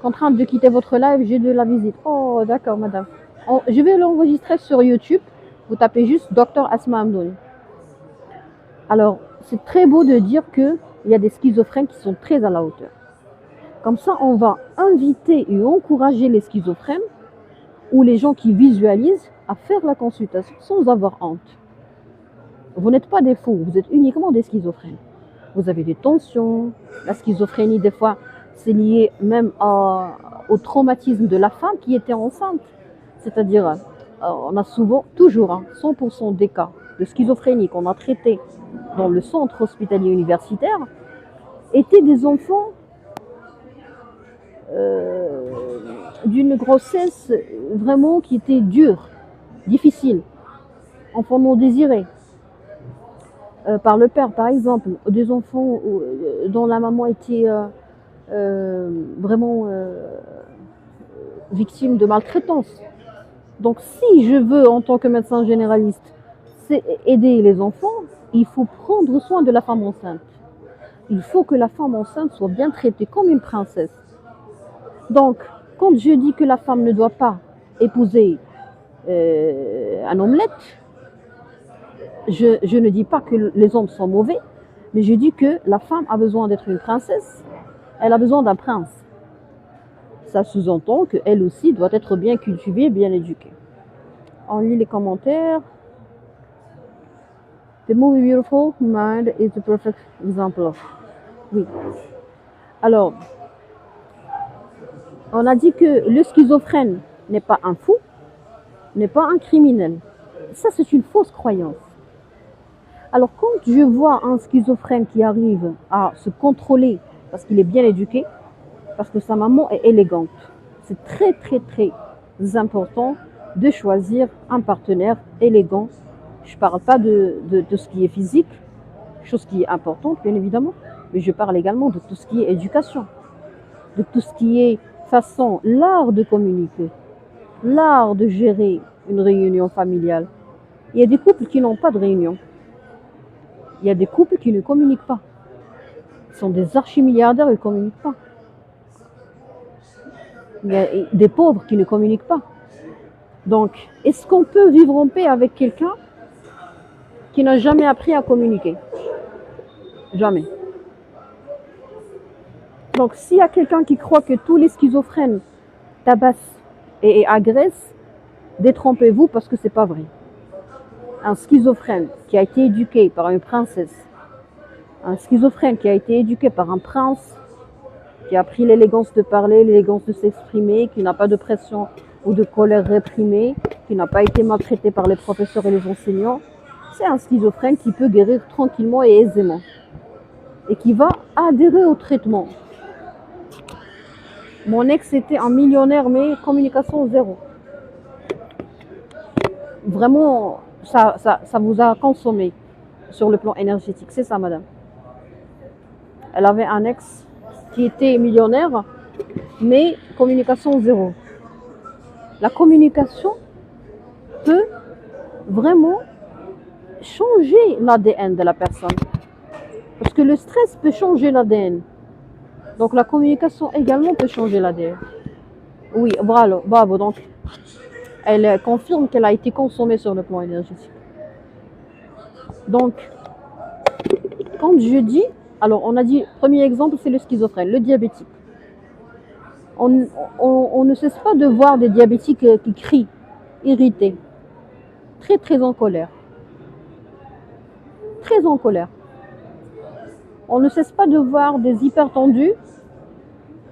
En train de quitter votre live, j'ai de la visite. Oh, d'accord, madame. Je vais l'enregistrer sur YouTube. Vous tapez juste Dr Asma Amdouni. Alors, c'est très beau de dire qu'il y a des schizophrènes qui sont très à la hauteur. Comme ça, on va inviter et encourager les schizophrènes ou les gens qui visualisent à faire la consultation sans avoir honte. Vous n'êtes pas des fous, vous êtes uniquement des schizophrènes. Vous avez des tensions, la schizophrénie, des fois, c'est lié même au traumatisme de la femme qui était enceinte. C'est-à-dire, on a souvent, toujours, 100% des cas de schizophrénie qu'on a traités dans le centre hospitalier universitaire étaient des enfants d'une grossesse vraiment qui était dure, difficile, enfants non désirés. Par le père, par exemple, des enfants dont la maman était vraiment victime de maltraitance. Donc, si je veux, en tant que médecin généraliste, aider les enfants, il faut prendre soin de la femme enceinte. Il faut que la femme enceinte soit bien traitée comme une princesse. Donc, quand je dis que la femme ne doit pas épouser un omelette, je ne dis pas que les hommes sont mauvais, mais je dis que la femme a besoin d'être une princesse, elle a besoin d'un prince. Ça sous-entend qu'elle aussi doit être bien cultivée, bien éduquée. On lit les commentaires. The movie Beautiful Mind is the perfect example of. Oui. Alors, on a dit que le schizophrène n'est pas un fou, n'est pas un criminel. Ça, c'est une fausse croyance. Alors, quand je vois un schizophrène qui arrive à se contrôler parce qu'il est bien éduqué, parce que sa maman est élégante, c'est très, très, très important de choisir un partenaire élégant. Je ne parle pas de ce qui est physique, chose qui est importante, bien évidemment, mais je parle également de tout ce qui est éducation, de tout ce qui est façon, l'art de communiquer, l'art de gérer une réunion familiale. Il y a des couples qui n'ont pas de réunion. Il y a des couples qui ne communiquent pas. Ils sont des archimilliardaires, ils ne communiquent pas. Il y a des pauvres qui ne communiquent pas. Donc, est-ce qu'on peut vivre en paix avec quelqu'un qui n'a jamais appris à communiquer? Jamais. Donc, s'il y a quelqu'un qui croit que tous les schizophrènes tabassent et agressent, détrompez-vous parce que ce n'est pas vrai. Un schizophrène qui a été éduqué par une princesse, un schizophrène qui a été éduqué par un prince, qui a appris l'élégance de parler, l'élégance de s'exprimer, qui n'a pas de pression ou de colère réprimée, qui n'a pas été maltraité par les professeurs et les enseignants, c'est un schizophrène qui peut guérir tranquillement et aisément et qui va adhérer au traitement. Mon ex était un millionnaire, mais communication zéro. Vraiment, ça vous a consommé sur le plan énergétique. C'est ça, madame. Elle avait un ex qui était millionnaire, mais communication zéro. La communication peut vraiment changer l'ADN de la personne. Parce que le stress peut changer l'ADN. Donc la communication également peut changer l'ADN. Oui, bravo. Donc, elle confirme qu'elle a été consommée sur le plan énergétique. Donc, quand je dis, alors on a dit, premier exemple, c'est le schizophrène, le diabétique. On ne cesse pas de voir des diabétiques qui crient, irrités, très très en colère. Très en colère. On ne cesse pas de voir des hypertendus,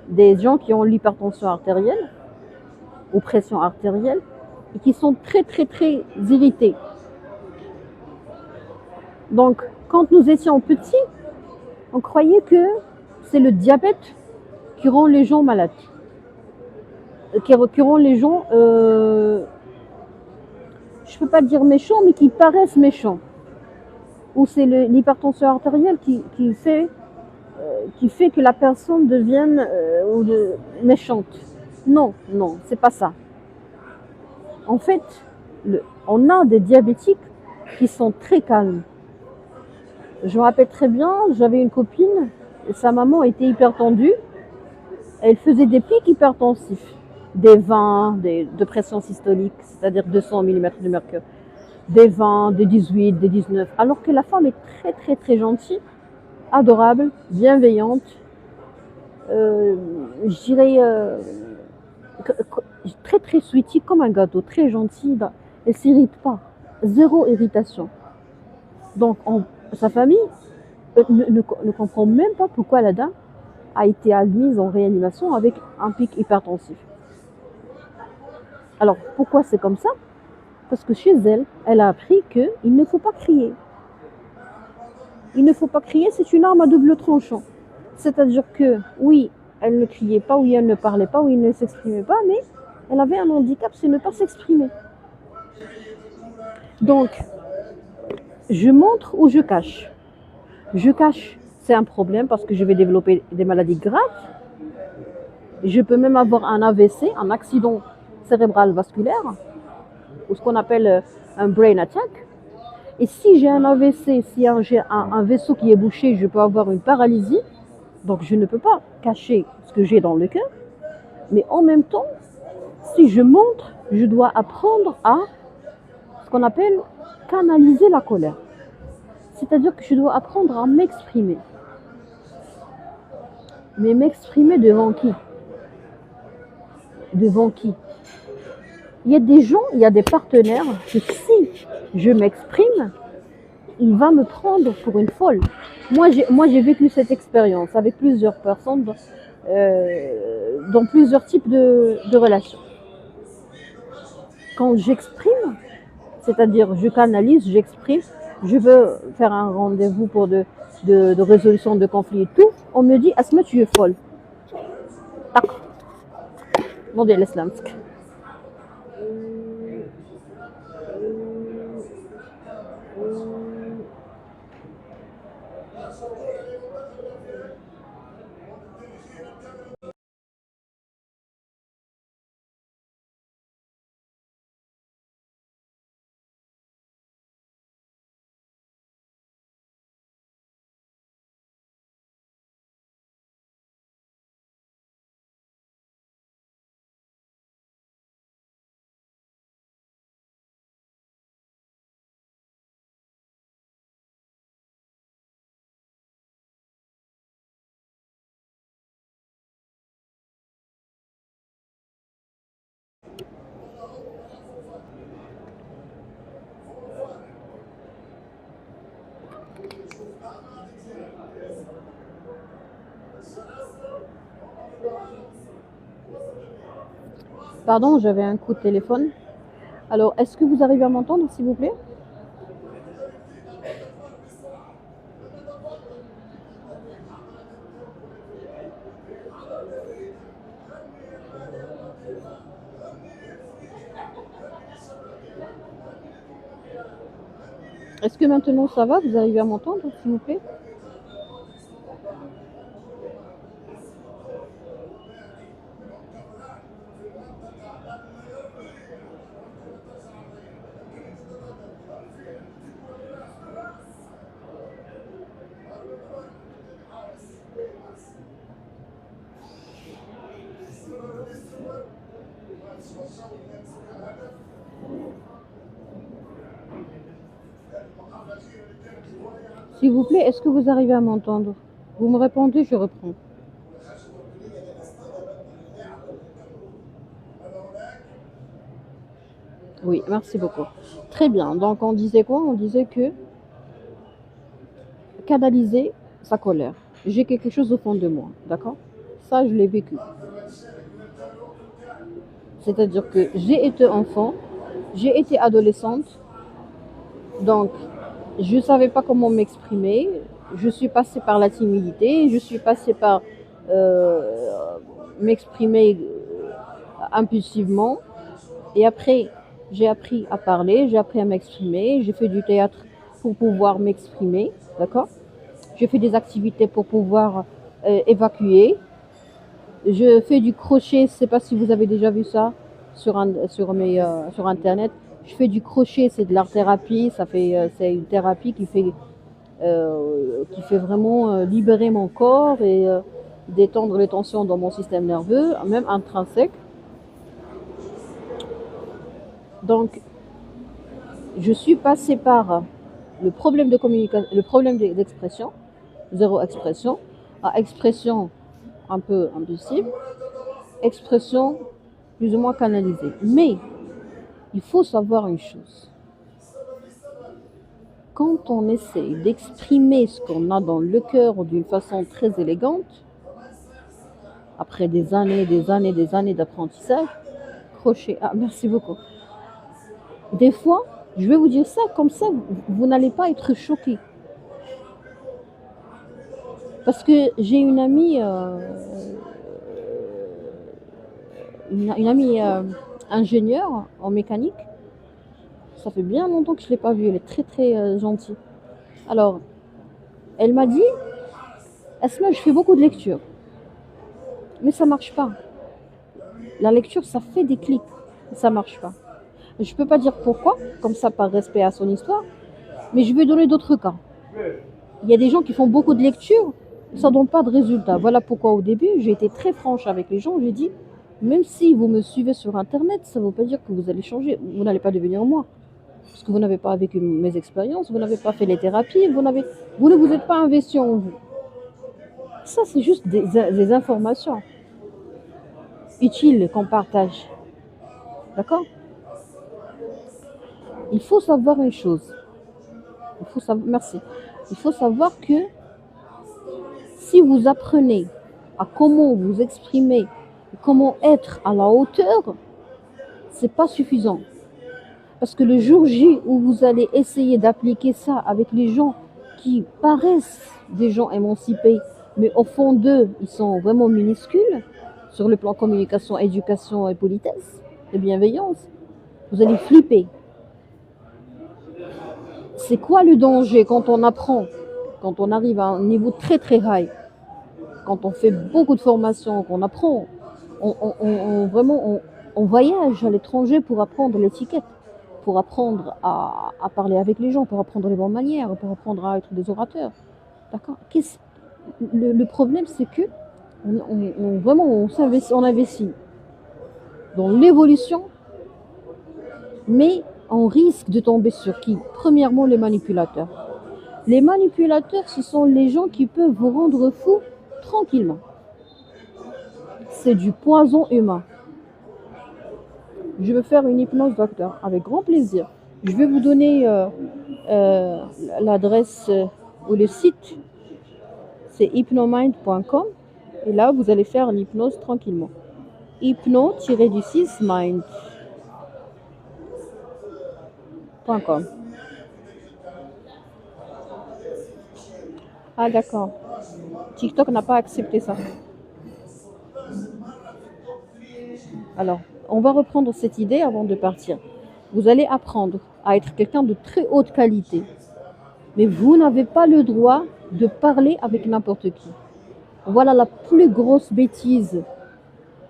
des gens qui ont l'hypertension artérielle ou pression artérielle et qui sont très très très irrités. Donc, quand nous étions petits, on croyait que c'est le diabète qui rend les gens malades, qui rend les gens, je ne peux pas dire méchants, mais qui paraissent méchants. Ou c'est l'hypertension artérielle qui fait que la personne devienne méchante. Non, non, c'est pas ça. En fait, on a des diabétiques qui sont très calmes. Je me rappelle très bien, j'avais une copine, et sa maman était hypertendue, elle faisait des pics hypertensifs, des 20 de pression systolique, c'est-à-dire 200 mm de mercure, des 20, des 18, des 19, alors que la femme est très très très gentille, adorable, bienveillante, je dirais très très sweetie, comme un gâteau, très gentille, elle ne s'irrite pas, zéro irritation. Donc sa famille ne comprend même pas pourquoi la dame a été admise en réanimation avec un pic hypertensif. Alors pourquoi c'est comme ça? Parce que chez elle, elle a appris qu'il ne faut pas crier. Il ne faut pas crier, c'est une arme à double tranchant. C'est-à-dire que, oui, elle ne criait pas, oui, elle ne parlait pas, oui, elle ne s'exprimait pas, mais elle avait un handicap, c'est ne pas s'exprimer. Donc, je montre ou je cache. Je cache, c'est un problème parce que je vais développer des maladies graves. Je peux même avoir un AVC, un accident cérébral vasculaire, ou ce qu'on appelle un brain attack. Et si j'ai un AVC, si j'ai un vaisseau qui est bouché, je peux avoir une paralysie. Donc je ne peux pas cacher ce que j'ai dans le cœur. Mais en même temps, si je montre, je dois apprendre à ce qu'on appelle canaliser la colère. C'est-à-dire que je dois apprendre à m'exprimer. Mais m'exprimer devant qui? Devant qui? Il y a des gens, il y a des partenaires que si je m'exprime, il va me prendre pour une folle. Moi, j'ai vécu cette expérience avec plusieurs personnes dans plusieurs types de relations. Quand j'exprime, c'est-à-dire je canalise, j'exprime, je veux faire un rendez-vous pour de résolution de conflits et tout, on me dit « Asma, tu es folle ». Tac. Modèle islamsk. Pardon, j'avais un coup de téléphone. Alors, est-ce que vous arrivez à m'entendre, s'il vous plaît? Est-ce que maintenant ça va? Vous arrivez à m'entendre, s'il vous plaît? S'il vous plaît, est-ce que vous arrivez à m'entendre? Vous me répondez, je reprends. Oui, merci beaucoup. Très bien. Donc, on disait quoi? On disait que canaliser sa colère. J'ai quelque chose au fond de moi, d'accord? Ça, je l'ai vécu. C'est-à-dire que j'ai été enfant, j'ai été adolescente, donc je ne savais pas comment m'exprimer. Je suis passée par la timidité, je suis passée par m'exprimer impulsivement. Et après, j'ai appris à parler, j'ai appris à m'exprimer, j'ai fait du théâtre pour pouvoir m'exprimer, d'accord? J'ai fait des activités pour pouvoir évacuer. Je fais du crochet, je ne sais pas si vous avez déjà vu ça sur Internet. Je fais du crochet, c'est de l'art thérapie, c'est une thérapie qui fait vraiment libérer mon corps et détendre les tensions dans mon système nerveux, même intrinsèque. Donc, je suis passée par le problème de communication, le problème d'expression, zéro expression, à expression un peu impulsive, expression plus ou moins canalisée. Mais il faut savoir une chose. Quand on essaie d'exprimer ce qu'on a dans le cœur d'une façon très élégante, après des années d'apprentissage, crochet, ah merci beaucoup. Des fois, je vais vous dire ça, comme ça, vous n'allez pas être choqués. Parce que j'ai une amie, ingénieure en mécanique. Ça fait bien longtemps que je ne l'ai pas vue, elle est très très gentille. Alors, elle m'a dit, Asma, je fais beaucoup de lecture, mais ça ne marche pas. La lecture, ça fait des clics, ça ne marche pas. Je ne peux pas dire pourquoi, comme ça par respect à son histoire, mais je vais donner d'autres cas. Il y a des gens qui font beaucoup de lecture, ça ne donne pas de résultat. Voilà pourquoi au début, j'ai été très franche avec les gens. J'ai dit, même si vous me suivez sur Internet, ça ne veut pas dire que vous allez changer. Vous n'allez pas devenir moi. Parce que vous n'avez pas vécu mes expériences, vous n'avez pas fait les thérapies, vous ne vous êtes pas investi en vous. Ça, c'est juste des informations utiles qu'on partage. D'accord? Il faut savoir une chose. Merci. Il faut savoir que si vous apprenez à comment vous exprimer, comment être à la hauteur, c'est pas suffisant. Parce que le jour J où vous allez essayer d'appliquer ça avec les gens qui paraissent des gens émancipés, mais au fond d'eux, ils sont vraiment minuscules, sur le plan communication, éducation et politesse et bienveillance, vous allez flipper. C'est quoi le danger quand on apprend, quand on arrive à un niveau très très high, quand on fait beaucoup de formations, qu'on apprend, on voyage à l'étranger pour apprendre l'étiquette, pour apprendre à parler avec les gens, pour apprendre les bonnes manières, pour apprendre à être des orateurs. D'accord? Le problème, c'est que on investit dans l'évolution, mais on risque de tomber sur qui? Premièrement, les manipulateurs. Les manipulateurs, ce sont les gens qui peuvent vous rendre fou tranquillement. C'est du poison humain. Je vais faire une hypnose, docteur, avec grand plaisir. Je vais vous donner l'adresse ou le site. C'est hypnomind.com. Et là, vous allez faire l'hypnose tranquillement. Hypno-mind.com. Ah d'accord. TikTok n'a pas accepté ça. Alors, on va reprendre cette idée avant de partir. Vous allez apprendre à être quelqu'un de très haute qualité. Mais vous n'avez pas le droit de parler avec n'importe qui. Voilà la plus grosse bêtise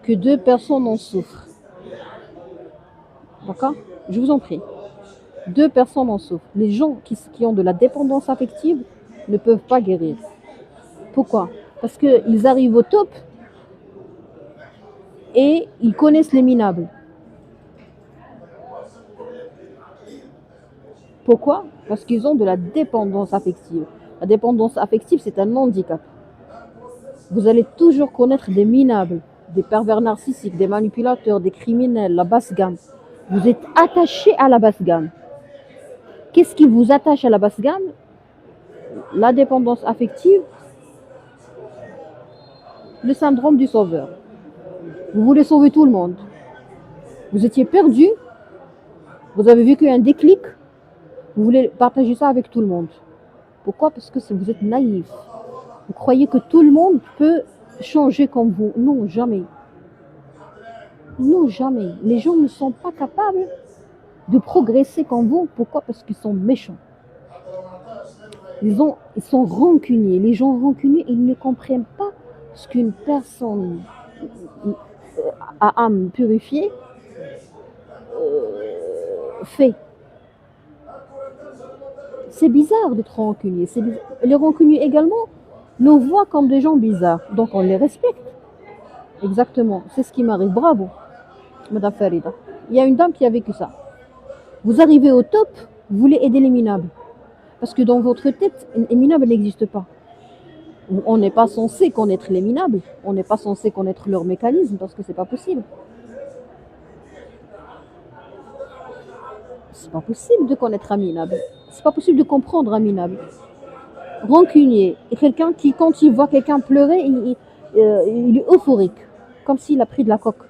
que 2 personnes en souffrent. D'accord? Je vous en prie. 2 personnes en souffrent. Les gens qui ont de la dépendance affective ne peuvent pas guérir. Pourquoi? Parce qu'ils arrivent au top et ils connaissent les minables. Pourquoi? Parce qu'ils ont de la dépendance affective. La dépendance affective, c'est un handicap. Vous allez toujours connaître des minables, des pervers narcissiques, des manipulateurs, des criminels, la basse gamme. Vous êtes attaché à la basse gamme. Qu'est-ce qui vous attache à la basse gamme? La dépendance affective, le syndrome du sauveur. Vous voulez sauver tout le monde. Vous étiez perdu, vous avez vécu un déclic, vous voulez partager ça avec tout le monde. Pourquoi? Parce que vous êtes naïf. Vous croyez que tout le monde peut changer comme vous. Non, jamais. Non, jamais. Les gens ne sont pas capables de progresser comme vous. Pourquoi? Parce qu'ils sont méchants. Ils sont rancuniers. Les gens rancuniers, ils ne comprennent pas ce qu'une personne à âme purifiée fait. C'est bizarre d'être rancunier. Les rancuniers également nous voient comme des gens bizarres. Donc on les respecte. Exactement. C'est ce qui m'arrive. Bravo, Madame Farida. Il y a une dame qui a vécu ça. Vous arrivez au top, vous voulez aider les minables. Parce que dans votre tête, les minables n'existent pas. On n'est pas censé connaître les minables. On n'est pas censé connaître leur mécanisme parce que c'est pas possible. C'est pas possible de connaître un minable. C'est pas possible de comprendre un minable. Rancunier est quelqu'un qui, quand il voit quelqu'un pleurer, il est euphorique, comme s'il a pris de la coque.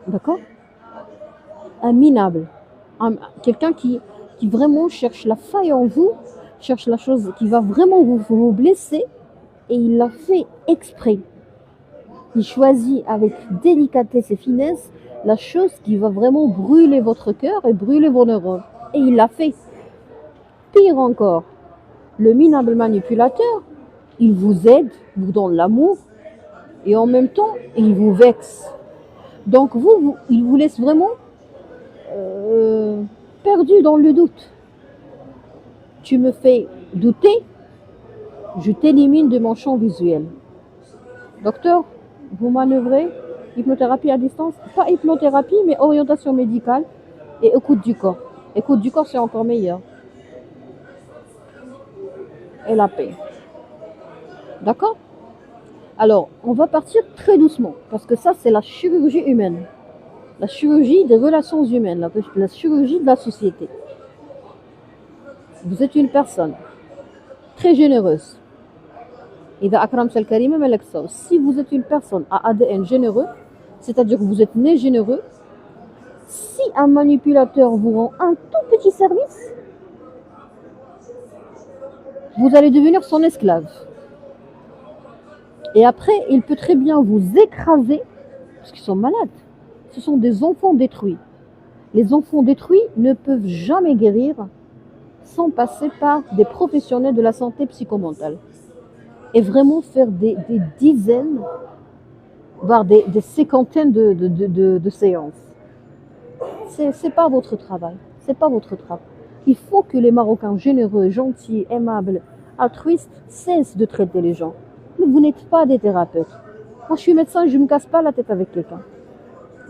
D'accord? Un minable, quelqu'un qui vraiment cherche la faille en vous, cherche la chose qui va vraiment vous blesser, et il l'a fait exprès. Il choisit avec délicatesse et finesse la chose qui va vraiment brûler votre cœur et brûler vos neurones. Et il l'a fait. Pire encore, le minable manipulateur, il vous aide, vous donne l'amour, et en même temps, il vous vexe. Donc il vous laisse vraiment perdu dans le doute. Tu me fais douter, je t'élimine de mon champ visuel. Docteur, vous manœuvrez, hypnothérapie à distance, pas hypnothérapie, mais orientation médicale et écoute du corps. Écoute du corps, c'est encore meilleur. Et la paix. D'accord? Alors, on va partir très doucement, parce que ça, c'est la chirurgie humaine. La chirurgie des relations humaines, la chirurgie de la société. Vous êtes une personne très généreuse. Si vous êtes une personne à ADN généreux, c'est-à-dire que vous êtes né généreux, si un manipulateur vous rend un tout petit service, vous allez devenir son esclave. Et après, il peut très bien vous écraser, parce qu'ils sont malades. Ce sont des enfants détruits. Les enfants détruits ne peuvent jamais guérir sans passer par des professionnels de la santé psychomentale. Et vraiment faire des dizaines, voire des cinquantaines de séances. C'est pas votre travail. C'est pas votre travail. Il faut que les Marocains généreux, gentils, aimables, altruistes cessent de traiter les gens. Mais vous n'êtes pas des thérapeutes. Moi, je suis médecin, je ne me casse pas la tête avec quelqu'un.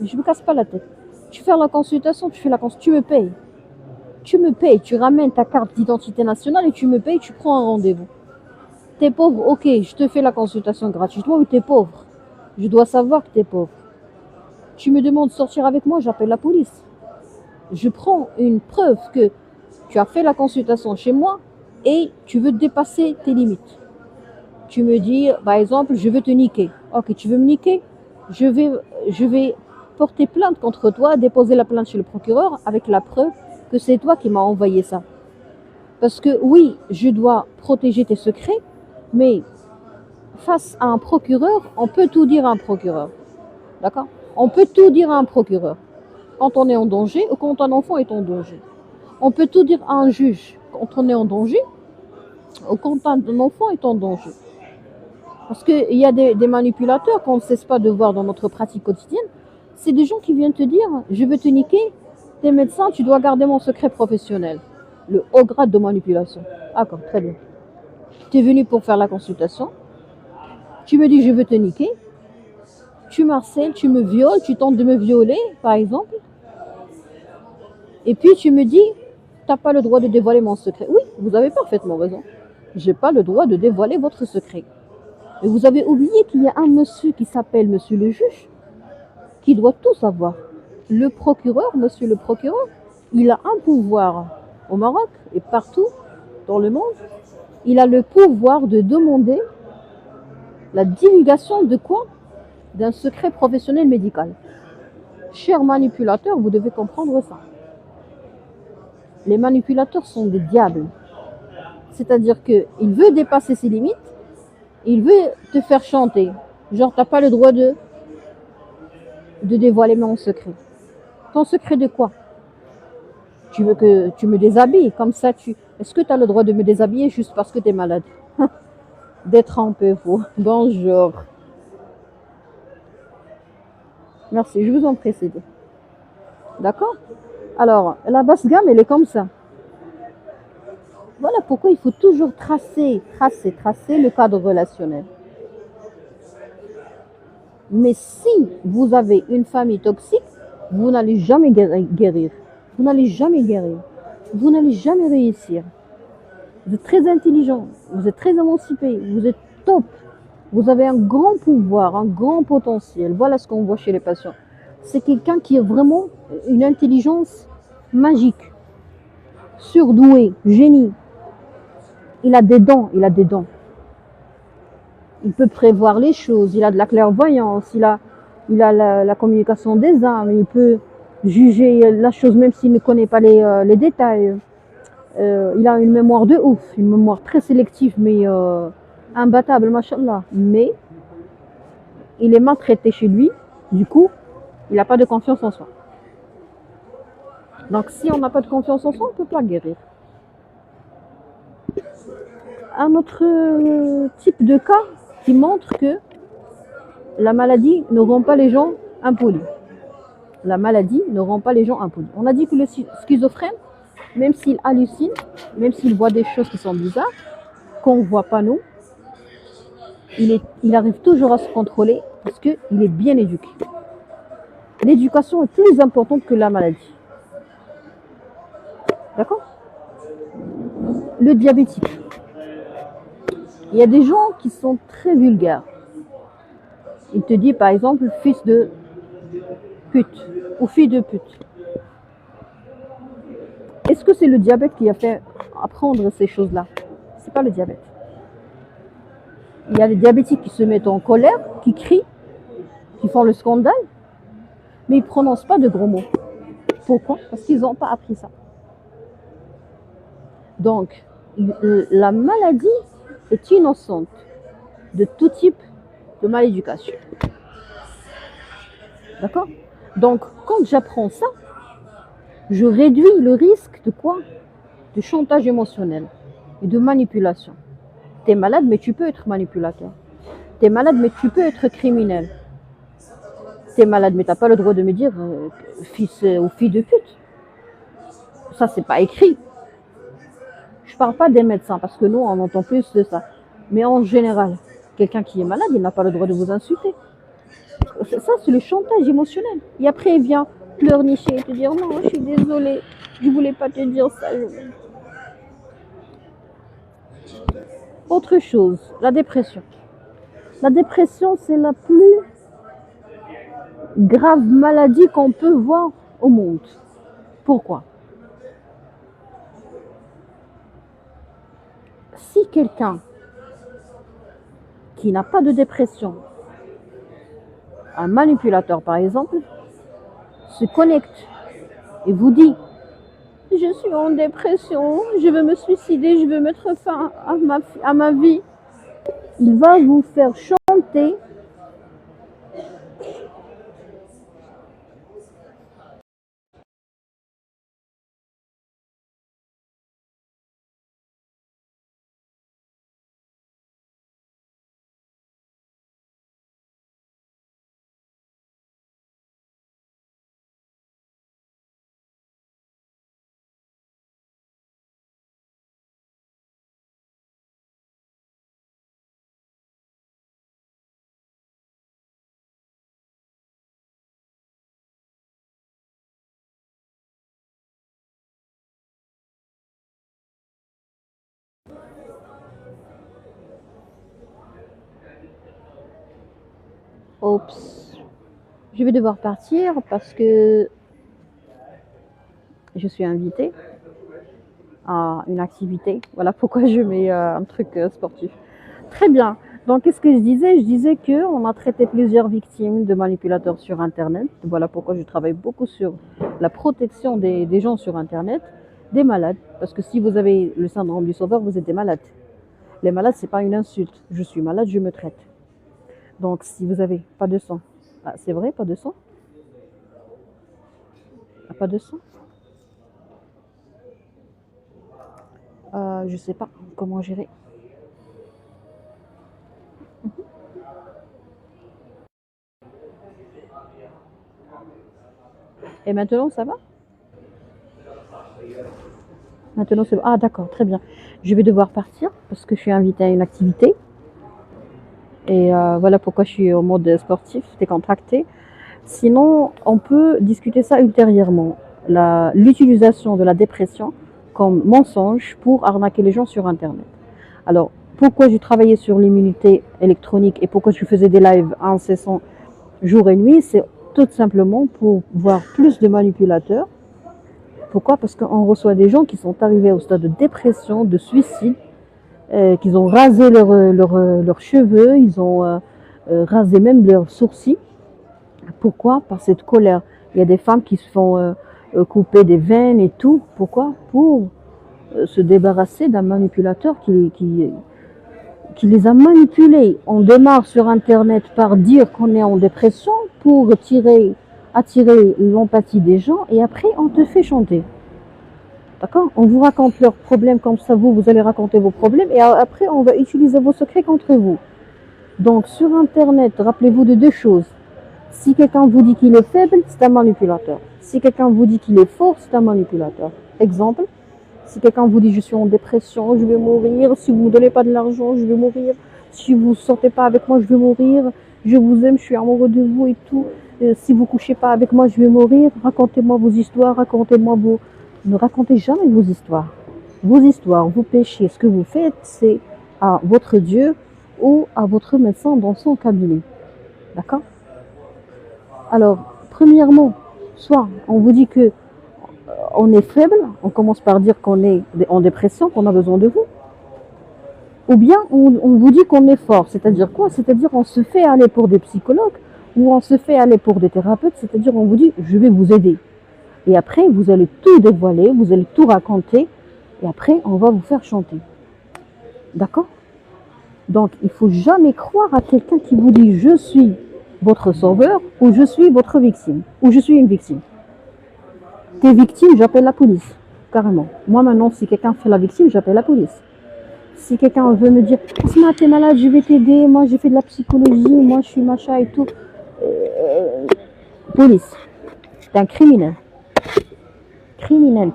Je ne me casse pas la tête. Tu fais la consultation, tu me payes. Tu me payes, tu ramènes ta carte d'identité nationale et tu me payes, tu prends un rendez-vous. T'es pauvre, ok, je te fais la consultation gratuitement, mais t'es pauvre. Je dois savoir que t'es pauvre. Tu me demandes de sortir avec moi, j'appelle la police. Je prends une preuve que tu as fait la consultation chez moi et tu veux dépasser tes limites. Tu me dis, par exemple, je veux te niquer. Ok, tu veux me niquer? Je vais porter plainte contre toi, déposer la plainte chez le procureur avec la preuve que c'est toi qui m'as envoyé ça. Parce que oui, je dois protéger tes secrets, mais face à un procureur, on peut tout dire à un procureur. D'accord? On peut tout dire à un procureur. Quand on est en danger ou quand un enfant est en danger. On peut tout dire à un juge quand on est en danger ou quand un enfant est en danger. Parce qu'il y a des manipulateurs qu'on ne cesse pas de voir dans notre pratique quotidienne. C'est des gens qui viennent te dire, je veux te niquer, t'es médecin, tu dois garder mon secret professionnel. Le haut grade de manipulation. D'accord, très bien. Tu es venu pour faire la consultation. Tu me dis, je veux te niquer. Tu m'harcèles, tu me violes, tu tentes de me violer, par exemple. Et puis tu me dis, tu n'as pas le droit de dévoiler mon secret. Oui, Vous avez parfaitement raison. J'ai pas le droit de dévoiler votre secret. Mais vous avez oublié qu'il y a un monsieur qui s'appelle monsieur le juge, qui doit tout savoir. Le procureur, monsieur le procureur, il a un pouvoir au Maroc et partout dans le monde. Il a le pouvoir de demander la divulgation de quoi? D'un secret professionnel médical. Chers manipulateurs, vous devez comprendre ça. Les manipulateurs sont des diables. C'est-à-dire qu'il veut dépasser ses limites, il veut te faire chanter. Genre, t'as pas le droit de dévoiler mon secret. Ton secret de quoi? Tu veux que tu me déshabilles comme ça Est-ce que tu as le droit de me déshabiller juste parce que tu es malade? D'être un peu fou. Bonjour. Merci, je vous en prie. D'accord? Alors, la basse gamme, elle est comme ça. Voilà pourquoi il faut toujours tracer le cadre relationnel. Mais si vous avez une famille toxique, vous n'allez jamais guérir. Vous n'allez jamais guérir. Vous n'allez jamais réussir. Vous êtes très intelligent, vous êtes très émancipé, vous êtes top. Vous avez un grand pouvoir, un grand potentiel. Voilà ce qu'on voit chez les patients. C'est quelqu'un qui a vraiment une intelligence magique, surdoué, génie. Il a des dons, il a des dons. Il peut prévoir les choses, il a de la clairvoyance, il a la communication des âmes, il peut juger la chose même s'il ne connaît pas les détails. Il a une mémoire de ouf, une mémoire très sélective, mais imbattable, machallah. Mais il est maltraité chez lui, du coup, il n'a pas de confiance en soi. Donc si on n'a pas de confiance en soi, on ne peut pas guérir. Un autre type de cas qui montre que la maladie ne rend pas les gens impolis. La maladie ne rend pas les gens impolis. On a dit que le schizophrène, même s'il hallucine, même s'il voit des choses qui sont bizarres, qu'on ne voit pas nous, il arrive toujours à se contrôler parce qu'il est bien éduqué. L'éducation est plus importante que la maladie. D'accord? Le diabétique. Il y a des gens qui sont très vulgaires. Il te dit par exemple fils de pute ou fille de pute. Est-ce que c'est le diabète qui a fait apprendre ces choses-là? C'est pas le diabète. Il y a les diabétiques qui se mettent en colère, qui crient, qui font le scandale, mais ils ne prononcent pas de gros mots. Pourquoi? Parce qu'ils n'ont pas appris ça. Donc, la maladie est innocente de tout type de maléducation. D'accord? Donc, quand j'apprends ça, je réduis le risque de quoi? De chantage émotionnel et de manipulation. Tu es malade, mais tu peux être manipulateur. Tu es malade, mais tu peux être criminel. Tu es malade, mais tu n'as pas le droit de me dire fils ou fille de pute. Ça, c'est pas écrit. Je parle pas des médecins, parce que nous, on entend plus de ça. Mais en général, quelqu'un qui est malade, il n'a pas le droit de vous insulter. Ça, c'est le chantage émotionnel. Et après, il vient pleurnicher et te dire non, je suis désolée, je voulais pas te dire ça. Autre chose, la dépression. La dépression, c'est la plus grave maladie qu'on peut voir au monde. Pourquoi? Si quelqu'un qui n'a pas de dépression, un manipulateur par exemple, se connecte et vous dit je suis en dépression, je veux me suicider, je veux mettre fin à ma vie, il va vous faire chanter Oups. Je vais devoir partir parce que je suis invitée à une activité. Voilà pourquoi je mets un truc sportif. Très bien. Donc, qu'est-ce que je disais? Je disais qu'on a traité plusieurs victimes de manipulateurs sur Internet. Voilà pourquoi je travaille beaucoup sur la protection des gens sur Internet, des malades. Parce que si vous avez le syndrome du sauveur, vous êtes des malades. Les malades, ce n'est pas une insulte. Je suis malade, je me traite. Donc, si vous avez pas de sang, ah, c'est vrai, pas de sang? Ah, pas de sang? Je sais pas comment gérer. Et maintenant, ça va? Maintenant, c'est bon. Ah, d'accord, très bien. Je vais devoir partir parce que je suis invitée à une activité. Et voilà pourquoi je suis au mode sportif, décontracté. Sinon, on peut discuter ça ultérieurement. L'utilisation de la dépression comme mensonge pour arnaquer les gens sur Internet. Alors, pourquoi j'ai travaillé sur l'immunité électronique et pourquoi je faisais des lives incessants jour et nuit, c'est tout simplement pour voir plus de manipulateurs. Pourquoi? Parce qu'on reçoit des gens qui sont arrivés au stade de dépression, de suicide, qu'ils ont rasé leurs cheveux, ils ont rasé même leurs sourcils. Pourquoi? Par cette colère. Il y a des femmes qui se font couper des veines et tout. Pourquoi? Pour se débarrasser d'un manipulateur qui les a manipulés. On démarre sur Internet par dire qu'on est en dépression pour attirer l'empathie des gens et après on te fait chanter. D'accord? On vous raconte leurs problèmes comme ça, vous allez raconter vos problèmes et après on va utiliser vos secrets contre vous. Donc sur Internet, rappelez-vous de deux choses. Si quelqu'un vous dit qu'il est faible, c'est un manipulateur. Si quelqu'un vous dit qu'il est fort, c'est un manipulateur. Exemple, si quelqu'un vous dit je suis en dépression, je vais mourir, si vous ne me donnez pas de l'argent, je vais mourir, si vous ne sortez pas avec moi, je vais mourir, je vous aime, je suis amoureux de vous et tout, si vous ne couchez pas avec moi, je vais mourir, racontez-moi vos histoires, racontez-moi vos... Ne racontez jamais vos histoires. Vos histoires, vos péchés, ce que vous faites, c'est à votre Dieu ou à votre médecin dans son cabinet. D'accord? Alors, premièrement, soit on vous dit que on est faible, on commence par dire qu'on est en dépression, qu'on a besoin de vous. Ou bien on vous dit qu'on est fort, c'est-à-dire quoi? C'est-à-dire on se fait aller pour des psychologues ou on se fait aller pour des thérapeutes, c'est-à-dire on vous dit je vais vous aider. Et après vous allez tout dévoiler, vous allez tout raconter et après on va vous faire chanter. D'accord? Donc il ne faut jamais croire à quelqu'un qui vous dit je suis votre sauveur ou je suis votre victime ou je suis une victime. T'es victime, j'appelle la police, carrément. Moi maintenant, si quelqu'un fait la victime, j'appelle la police. Si quelqu'un veut me dire Asma, t'es malade, je vais t'aider, moi j'ai fait de la psychologie, moi je suis machin et tout. Police, t'es un criminel. Criminel.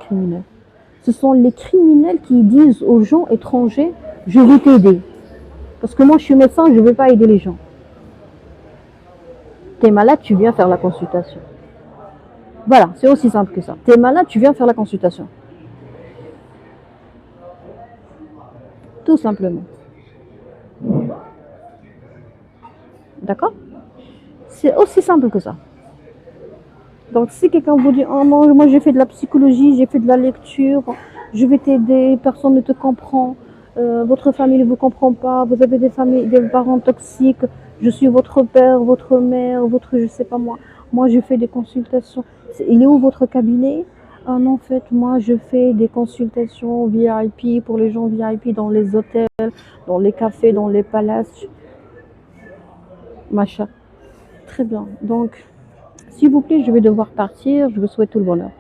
Ce sont les criminels qui disent aux gens étrangers je vais t'aider. Parce que moi je suis médecin, je ne vais pas aider les gens. T'es malade, tu viens faire la consultation. Voilà, c'est aussi simple que ça. T'es malade, tu viens faire la consultation. Tout simplement. D'accord? C'est aussi simple que ça. Donc si quelqu'un vous dit oh non, moi j'ai fait de la psychologie, j'ai fait de la lecture, je vais t'aider, personne ne te comprend, votre famille ne vous comprend pas, vous avez des parents toxiques, je suis votre père, votre mère, votre je sais pas moi je fais des consultations. Il est où votre cabinet? Ah non, en fait, moi je fais des consultations VIP pour les gens VIP dans les hôtels, dans les cafés, dans les palaces. Machin. Très bien. Donc, s'il vous plaît, je vais devoir partir. Je vous souhaite tout le bonheur.